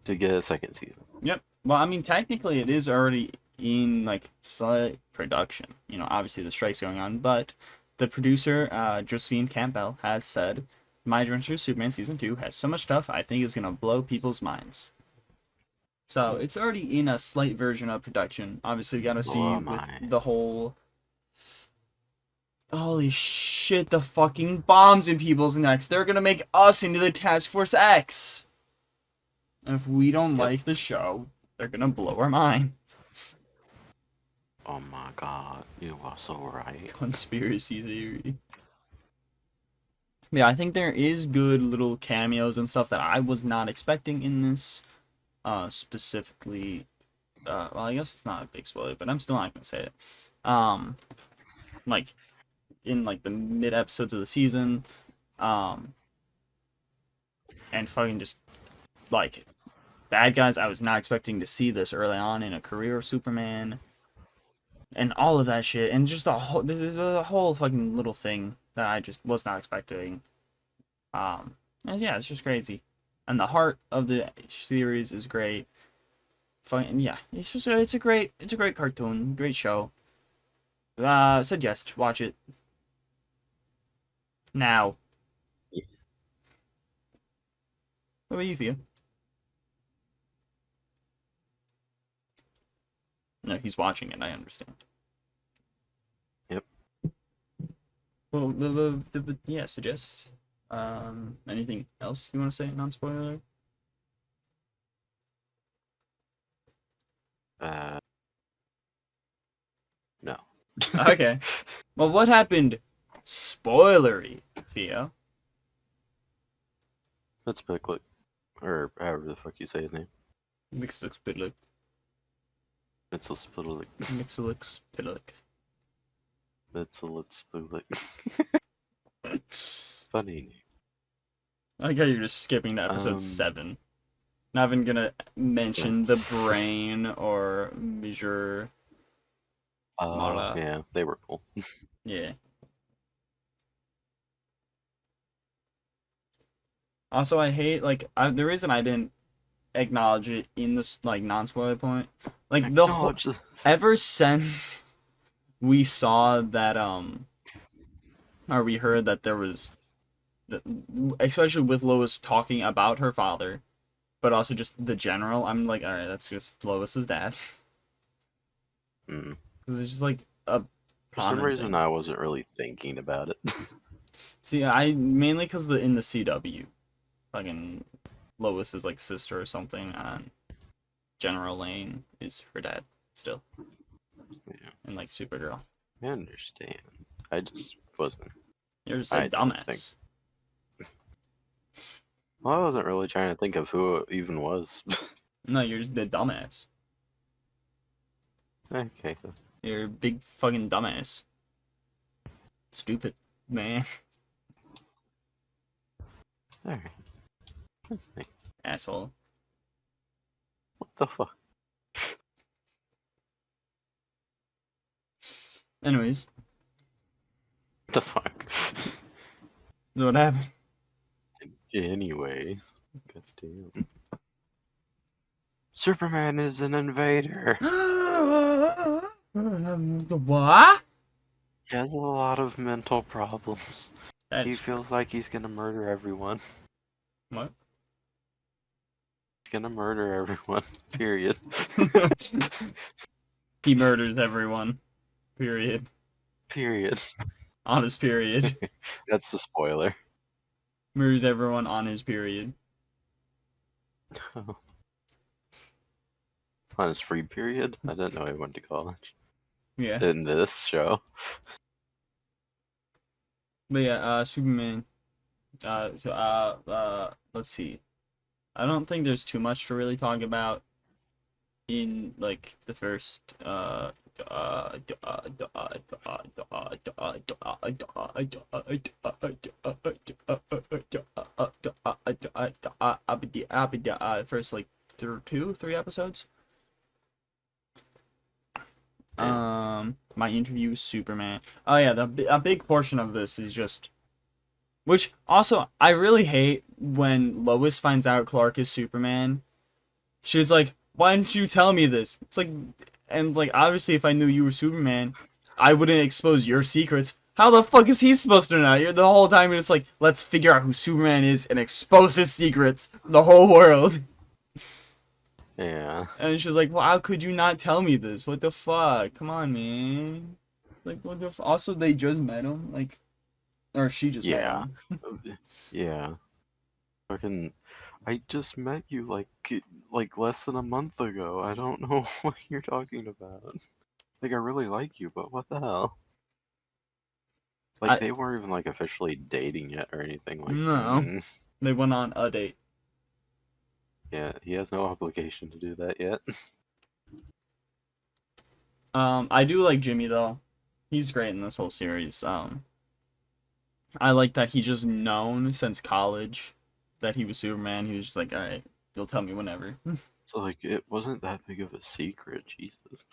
to get a second season. Yep. Well, I mean, technically, it is already in like slight production. You know, obviously the strike's going on, but the producer, Josephine Campbell, has said, "My Adventure Superman season 2 has so much stuff I think is gonna blow people's minds." So it's already in a slight version of production. Obviously, we gotta see with the whole. Holy shit! The fucking bombs in people's necks. They're gonna make us into the Task Force X. And if we don't like the show, they're gonna blow our minds. Oh my god, you are so right. Conspiracy theory. Yeah, I think there is good little cameos and stuff that I was not expecting in this. Specifically, well, I guess it's not a big spoiler, but I'm still not gonna say it. Like in like the mid episodes of the season, and fucking just like bad guys. I was not expecting to see this early on in a career of Superman, and all of that shit, and just this is a whole fucking little thing that I just was not expecting. And yeah, it's just crazy, and the heart of the series is great. Fucking yeah, it's a great cartoon, great show. Suggest watch it now. Yeah. What about you, Theo? No, he's watching it. I understand. Yep. Well, yeah. Suggest. Anything else you want to say? Non-spoiler. No. Okay. Well, what happened? Spoilery, Theo. That's Picklick. Or however the fuck you say his name. Mixlix Pidlick. It's a Spidlick. Mixlix Pidlick. It's a Spidlick. Funny. I like how you're just skipping to episode 7. Not even gonna mention the brain or Measure. Yeah, they were cool. Yeah. Also, I hate the reason I didn't acknowledge it in this like non-spoiler point, like the whole ever since we saw that or we heard that there was, especially with Lois talking about her father, but also just the general. I'm like, all right, that's just Lois's dad. Because it's just like a. For some reason, I wasn't really thinking about it. See, I mainly because in the CW, fucking Lois is like sister or something, and General Lane is her dad still. Yeah. And like Supergirl. I understand. I just wasn't. You're just a dumbass. Well, I wasn't really trying to think of who it even was. No, you're just a dumbass. Okay. You're a big fucking dumbass. Stupid man. Alright. That's nice. Asshole. What the fuck? Anyways. What the fuck? So what happened? Anyway. Goddamn. Superman is an invader. What? He has a lot of mental problems. He feels like he's gonna murder everyone. What? He's gonna murder everyone. Period. He murders everyone. Period. Period. Honest period. That's the spoiler. Murders everyone on his period. On his free period? I didn't know he went to college. Yeah. In this show. But yeah, Superman. Let's see. I don't think there's too much to really talk about in like the first first like 3 episodes. Yeah. My interview with Superman. Oh yeah, a big portion of this is just, which also I really hate when Lois finds out Clark is Superman. She's like, "Why didn't you tell me this?" It's like, and like obviously if I knew you were Superman, I wouldn't expose your secrets. How the fuck is he supposed to know? You're the whole time you're just like, let's figure out who Superman is and expose his secrets to the whole world. Yeah. And she's like, well, how could you not tell me this? What the fuck? Come on, man. Like, what the also, they just met him? Like, or she just met Yeah. him. Yeah. Fucking, I just met you like less than a month ago. I don't know what you're talking about. Like I really like you, but what the hell? Like I they weren't even like officially dating yet or anything. Like, No. They went on a date. yeah, he has no obligation to do that yet. I do like Jimmy, though. He's great in this whole series. I like that he's just known since college that he was Superman. He was just like, alright, you'll tell me whenever. So like it wasn't that big of a secret, Jesus.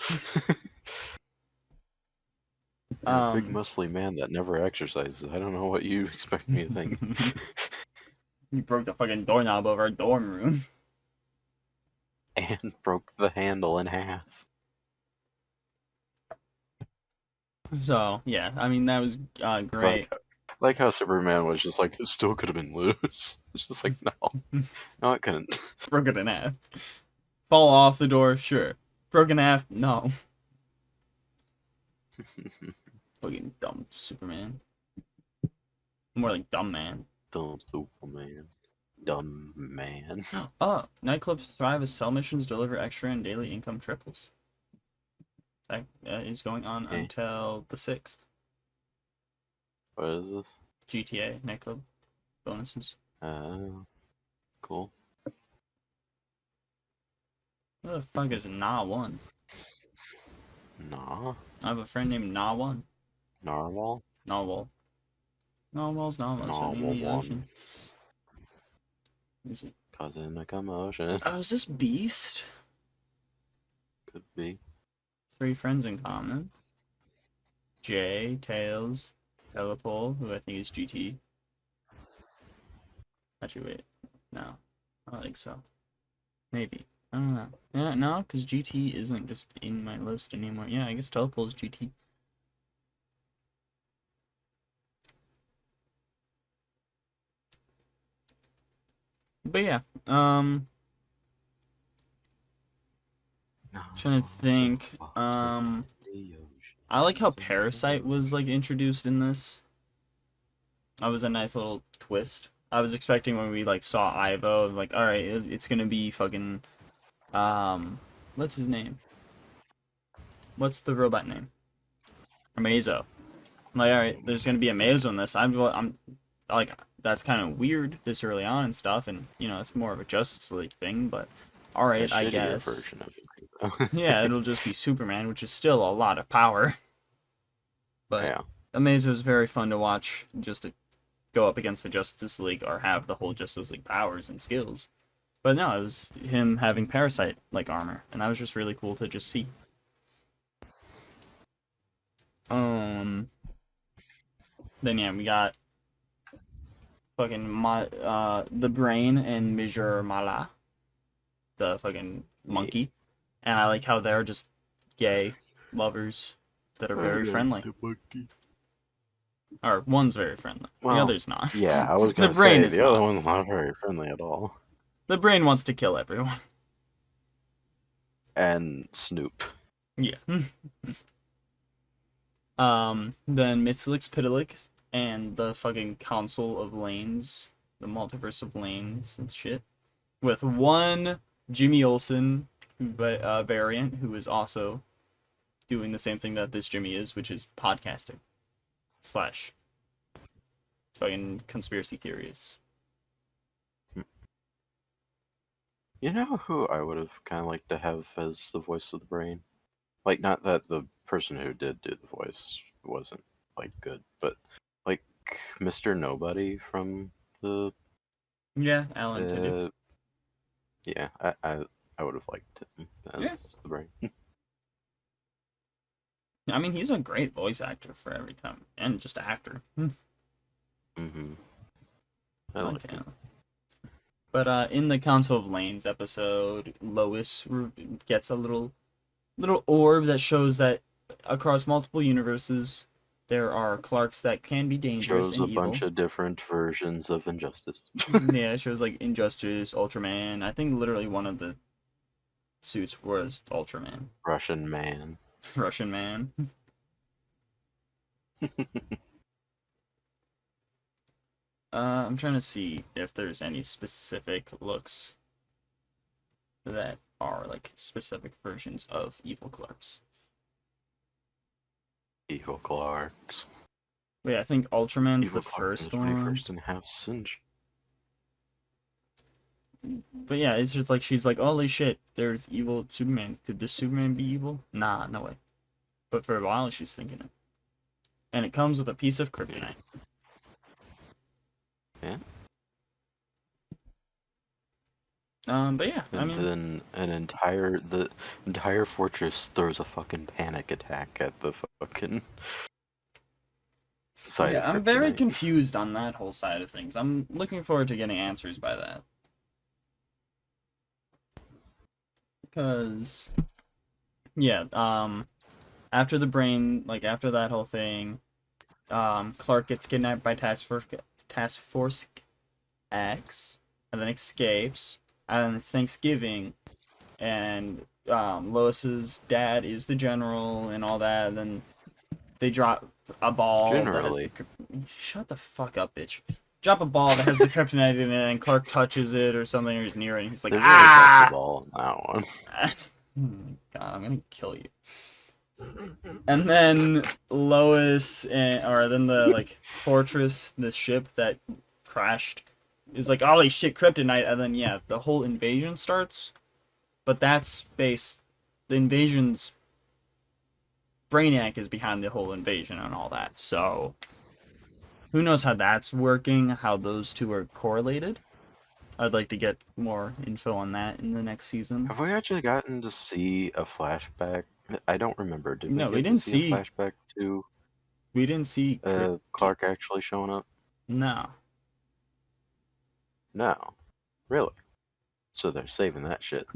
You're a big muscly man that never exercises. I don't know what you expect me to think. He broke the fucking doorknob over our dorm room. And broke the handle in half. So, yeah, I mean, that was great. Like how Superman was just like, it still could have been loose. It's just like, no. No, it couldn't. Broke it in half. Fall off the door, sure. Broken in half, no. Fucking dumb Superman. More like dumb man. Dumb Superman. Dumb man. Oh, nightclubs thrive as cell missions deliver extra and daily income triples. That is going on Okay. until the 6th. What is this? GTA nightclub bonuses. Cool. Who the fuck is Na1? Nah. I have a friend named Na1. Narwhal? Narwhal. Narwhal's swimming in the Narwhal. ocean. Is it? Causing a commotion. Oh, is this Beast? Could be. 3 friends in common. Jay, Tails, Telepole, who I think is GT. Actually, wait. No. I don't think so. Maybe. I don't know. Yeah, no, because GT isn't just in my list anymore. Yeah, I guess Telepole is GT. But yeah, trying to think. I like how Parasite was like introduced in this. That was a nice little twist. I was expecting when we like saw Ivo, like, all right, it's gonna be fucking, what's his name? What's the robot name? Amazo. I'm like, all right, there's gonna be Amazo in this. I'm like, that's kind of weird this early on and stuff, and you know, it's more of a Justice League thing, but all right, I guess. Version of it, Yeah, it'll just be Superman, which is still a lot of power. But yeah. Amazo is very fun to watch, just to go up against the Justice League or have the whole Justice League powers and skills. But no, it was him having Parasite like armor, and that was just really cool to just see. Then yeah, we got fucking the Brain and Major Mala, the fucking monkey, and I like how they're just gay lovers that are very friendly. Or one's very friendly, the other's not. Yeah, I was gonna say the other one's not very friendly at all. The Brain wants to kill everyone. And Snoop. Yeah. Then Mixlix Pitilix and the fucking Council of Lanes, the Multiverse of Lanes and shit, with one Jimmy Olsen variant who is also doing the same thing that this Jimmy is, which is podcasting / fucking conspiracy theories. You know who I would have kind of liked to have as the voice of the Brain? Like, not that the person who did do the voice wasn't like good, but like Mr. Nobody from the Yeah, Alan Tudyk. yeah, I would have liked him Yeah. as the brain. I mean, he's a great voice actor for every time, and just actor. Mm-hmm. I I like like him. him. But in the Council of Lanes episode, Lois gets a little orb that shows that across multiple universes, there are Clarks that can be dangerous Shows and a evil. bunch of different versions of Injustice. Yeah, it shows like Injustice, Ultraman. I think literally one of the suits was Ultraman. Russian man. Russian man. I'm trying to see if there's any specific looks that are like specific versions of evil Clarks. Evil Clarks. Wait, I think Ultraman's Evil the Clark first was made one. first in House and But yeah, it's just like she's like, holy shit, there's evil Superman. Could this Superman be evil? Nah, no way. But for a while, she's thinking it. And it comes with a piece of kryptonite. Yeah. But yeah, And I mean, then the entire fortress throws a fucking panic attack at the fucking side of yeah, I'm very kryptonite. confused on that whole side of things. I'm looking forward to getting answers by that. Because, yeah, after the brain, like, after that whole thing, Clark gets kidnapped by Task Force X, and then escapes, and then it's Thanksgiving, and Lois's dad is the general and all that, and then they drop a ball that has the... Generally. Shut the fuck up, bitch. Drop a ball that has the kryptonite in it, and Clark touches it or something, or he's near it, and he's like, They really ah! dropped the ball on that one. God, I'm gonna kill you. And then Lois, or then the, like, fortress, the ship that crashed, is like, holy shit, kryptonite, and then, yeah, the whole invasion starts, but that's based, the invasion's, Brainiac is behind the whole invasion and all that, so, who knows how that's working, how those two are correlated. I'd like to get more info on that in the next season. Have we actually gotten to see a flashback? I don't remember. Did we No, we get to didn't see a see, flashback to we didn't see Clark actually showing up? No. No. Really? So they're saving that shit.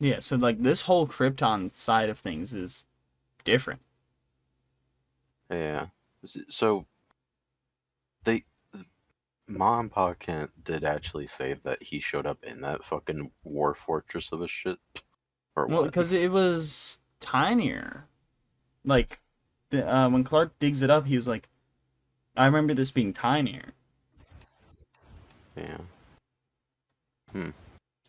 Yeah, so like this whole Krypton side of things is different. Yeah. So they Ma and Pa Kent did actually say that he showed up in that fucking war fortress of a shit. Or Well, what? because it was tinier. Like, when Clark digs it up, he was like, I remember this being tinier. Yeah.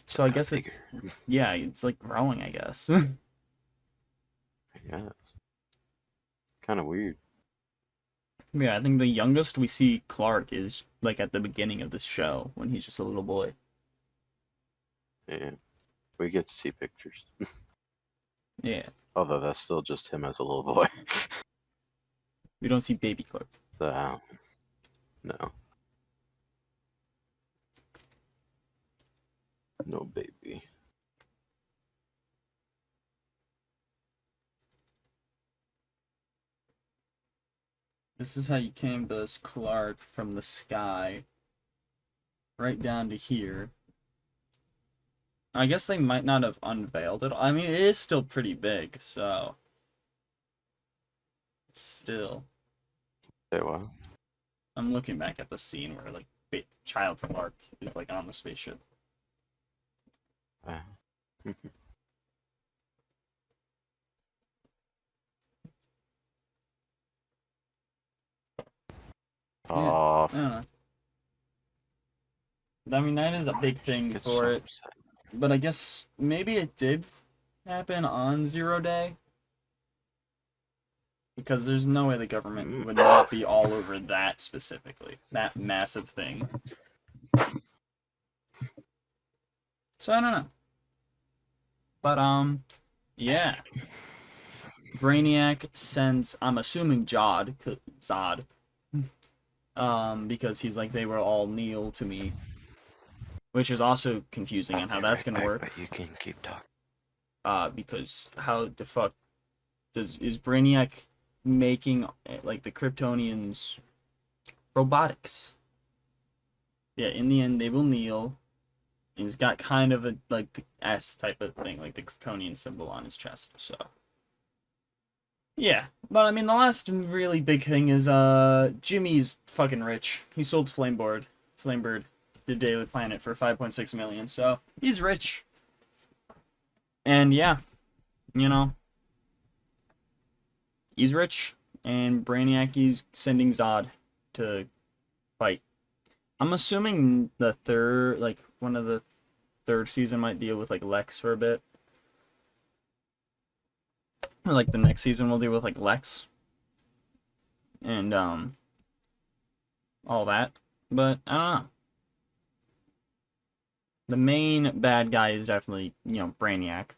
So I guess Bigger. it's, yeah, it's like growing, I guess. I guess. Kind of weird. Yeah, I think the youngest we see Clark is like at the beginning of this show when he's just a little boy. Yeah. We get to see pictures. Yeah, Although that's still just him as a little boy. we don't see baby Clark. So, no. No baby. This is how you canvas Clark from the sky right down to here. I guess they might not have unveiled it. I mean, it is still pretty big, so... Still. Say what? I'm looking back at the scene where, like, child Clark is, like, on the spaceship. Off. I don't know. I mean, that is a big thing Get for so it. upset. But I guess maybe it did happen on Zero Day. Because there's no way the government would not be all over that specifically. That massive thing. So I don't know. But, yeah. Brainiac sends, I'm assuming Zod, because he's like, they were all Neil to me, which is also confusing on how that's gonna work. But you can keep talking. Because how the fuck is Brainiac making like the Kryptonians robotics? Yeah, in the end they will kneel. And he's got kind of a like the S type of thing, like the Kryptonian symbol on his chest. So yeah, but I mean the last really big thing is Jimmy's fucking rich. He sold Flamebird, the Daily Planet for 5.6 million. So he's rich. And yeah, you know, he's rich, and Brainiac is sending Zod to fight. I'm assuming the third, like one of the third season might deal with like Lex for a bit. Or like the next season will deal with like Lex. And all that. But I don't know. The main bad guy is definitely, Brainiac.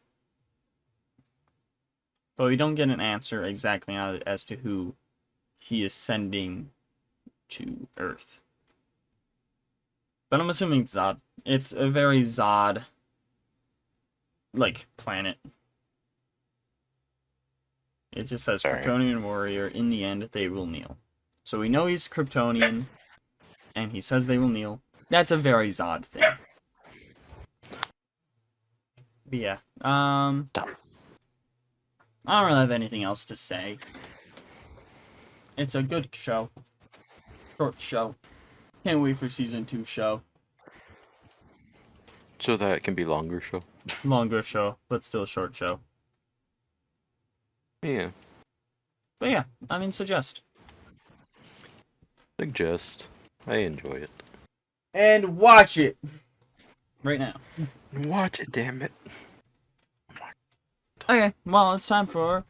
But we don't get an answer exactly as to who he is sending to Earth. But I'm assuming Zod. It's a very Zod like planet. It just says Kryptonian warrior. In the end, they will kneel. So we know he's Kryptonian, and he says they will kneel. That's a very Zod thing. But yeah, I don't really have anything else to say. It's a good show. Short show. Can't wait for season 2 show. So that it can be longer show? Longer show, but still short show. Yeah. But yeah, I mean, suggest. I enjoy it. And watch it! Right now. Watch it, damn it. Okay, well, it's time for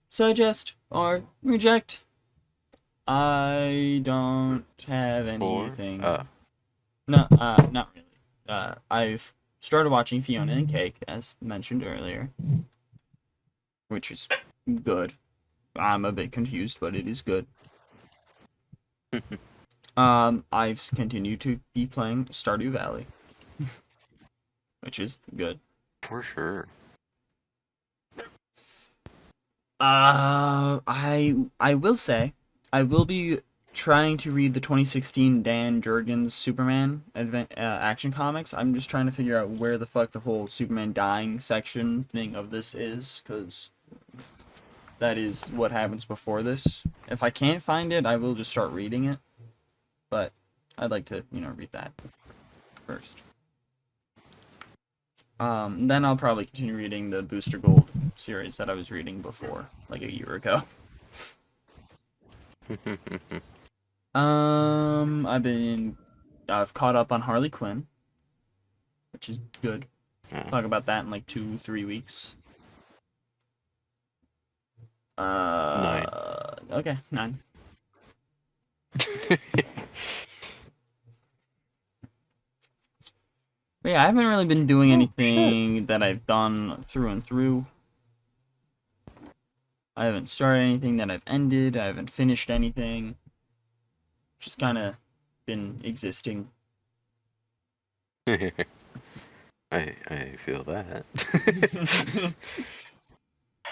suggest or reject. I don't have anything. No, not really. I've started watching Fiona and Cake, as mentioned earlier, which is good. I'm a bit confused, but it is good. I've continued to be playing Stardew Valley, which is good. For sure. I will say, I will be trying to read the 2016 Dan Jurgens Superman action comics. I'm just trying to figure out where the fuck the whole Superman dying section thing of this is, because that is what happens before this. If I can't find it, I will just start reading it. But I'd like to, read that first. Then I'll probably continue reading the Booster Gold series that I was reading before, like a year ago. I've caught up on Harley Quinn, which is good. Talk about that in like 2-3 weeks. 9. Okay, 9. But yeah, I haven't really been doing anything that I've done through and through. I haven't started anything that I've ended. I haven't finished anything. Just kind of been existing. I feel that.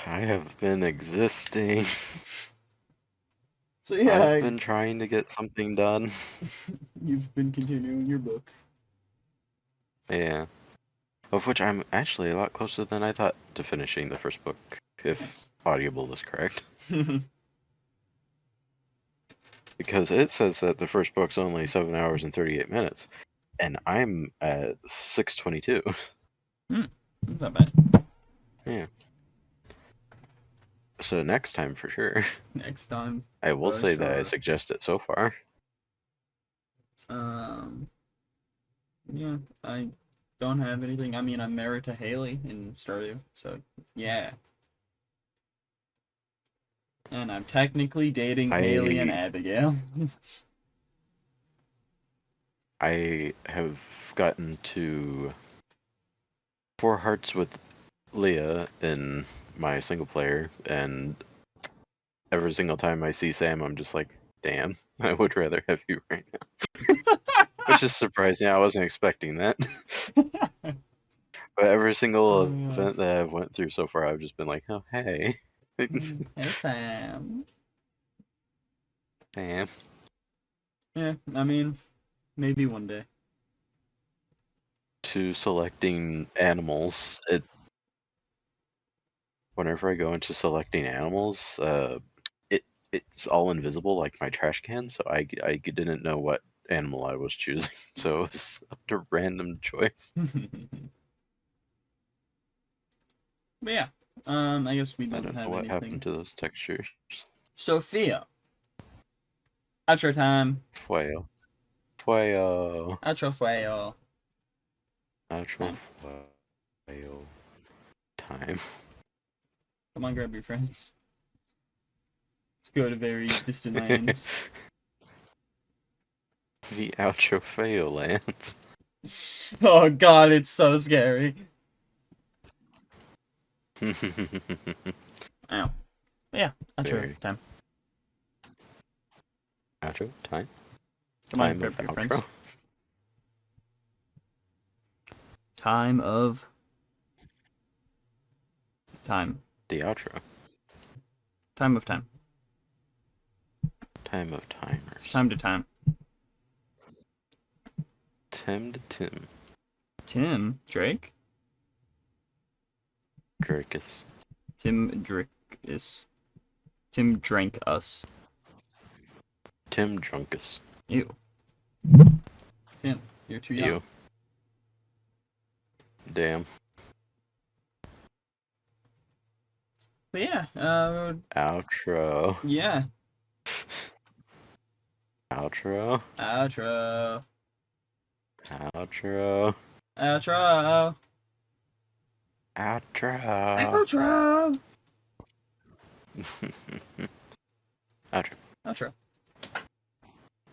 I have been existing. So yeah, I've been trying to get something done. You've been continuing your book. Yeah. Of which I'm actually a lot closer than I thought to finishing the first book, if Audible is correct. Because it says that the first book's only 7 hours and 38 minutes, and I'm at 6:22. Not that bad. Yeah. So next time for sure. Next time. I will say that I suggest it so far. Yeah, I don't have anything. I mean, I'm married to Haley in Stardew, so yeah. And I'm technically dating Haley and Abigail. I have gotten to 4 hearts with Leah in my single player, and every single time I see Sam, I'm just like, damn, I would rather have you right now. Which is surprising. I wasn't expecting that. But every single event that I've went through so far, I've just been like, oh, hey. Hey, Sam. Sam. Yeah, I mean, maybe one day. To selecting animals, whenever I go into selecting animals, it's all invisible like my trash can, so I didn't know what animal I was choosing, so it was up to random choice. But yeah, I guess we I don't don't have know what anything. happened to those textures. Sophia. Outro time. Fuego. Outro fuego. Outro fuego. Time. Come on, grab your friends. Let's go to very distant lands. The outro fail lands. Oh god, it's so scary. Ow. But yeah, outro time. Outro time? Come on, grab your friends. Time of... Time. The outro. Time of time. Time of timers. It's time to time. Tim to Tim. Tim Drake? Drakus. Tim Drake-is. Tim drank us. Tim Drunkus. Ew. Tim, you're too young. Ew. Damn. But yeah, Outro. yeah. Outro. Outro. Outro. Outro. Outro. Outro. Outro. Outro.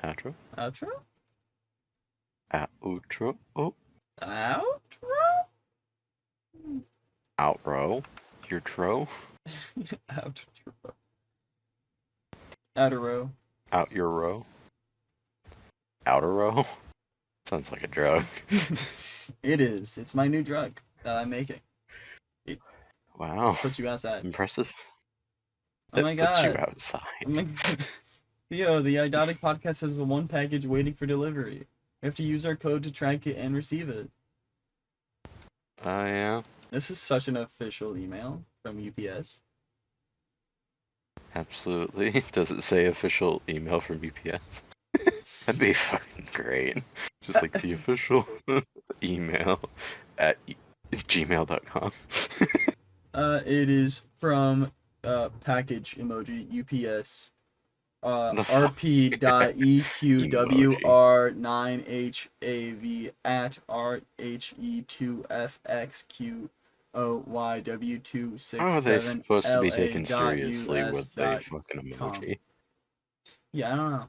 Outro. Outro. Outro. Oh. Outro. Outro. Your tro. Outro. Outer row. Out your row. Outer row. Sounds like a drug. It is. It's my new drug that I'm making. Wow. Puts you outside. Impressive. Oh my god. Puts you outside. Oh my god. Theo, the Idotic Podcast has a one package waiting for delivery. We have to use our code to track it and receive it. Oh, yeah. This is such an official email from UPS. Absolutely. Does it say official email from UPS? That'd be fucking great. Just like the official email at gmail.com. It is from package emoji UPS rp.eqwr9hav at rhe2fxqoyw267la.us.com. How are they supposed to be taken seriously with a fucking emoji? Yeah, I don't know.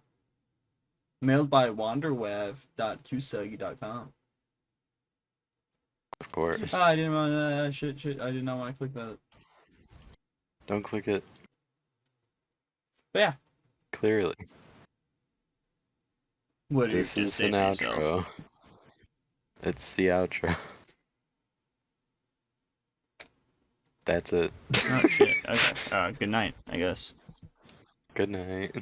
Mailed by wanderwev.qsug.com. Of course. Ah, I didn't want shit. I did not want to click that. Don't click it. But yeah. Clearly. What did This you is say an for outro. yourself? It's the outro. That's it. Oh shit. Okay. Good night, I guess. Good night.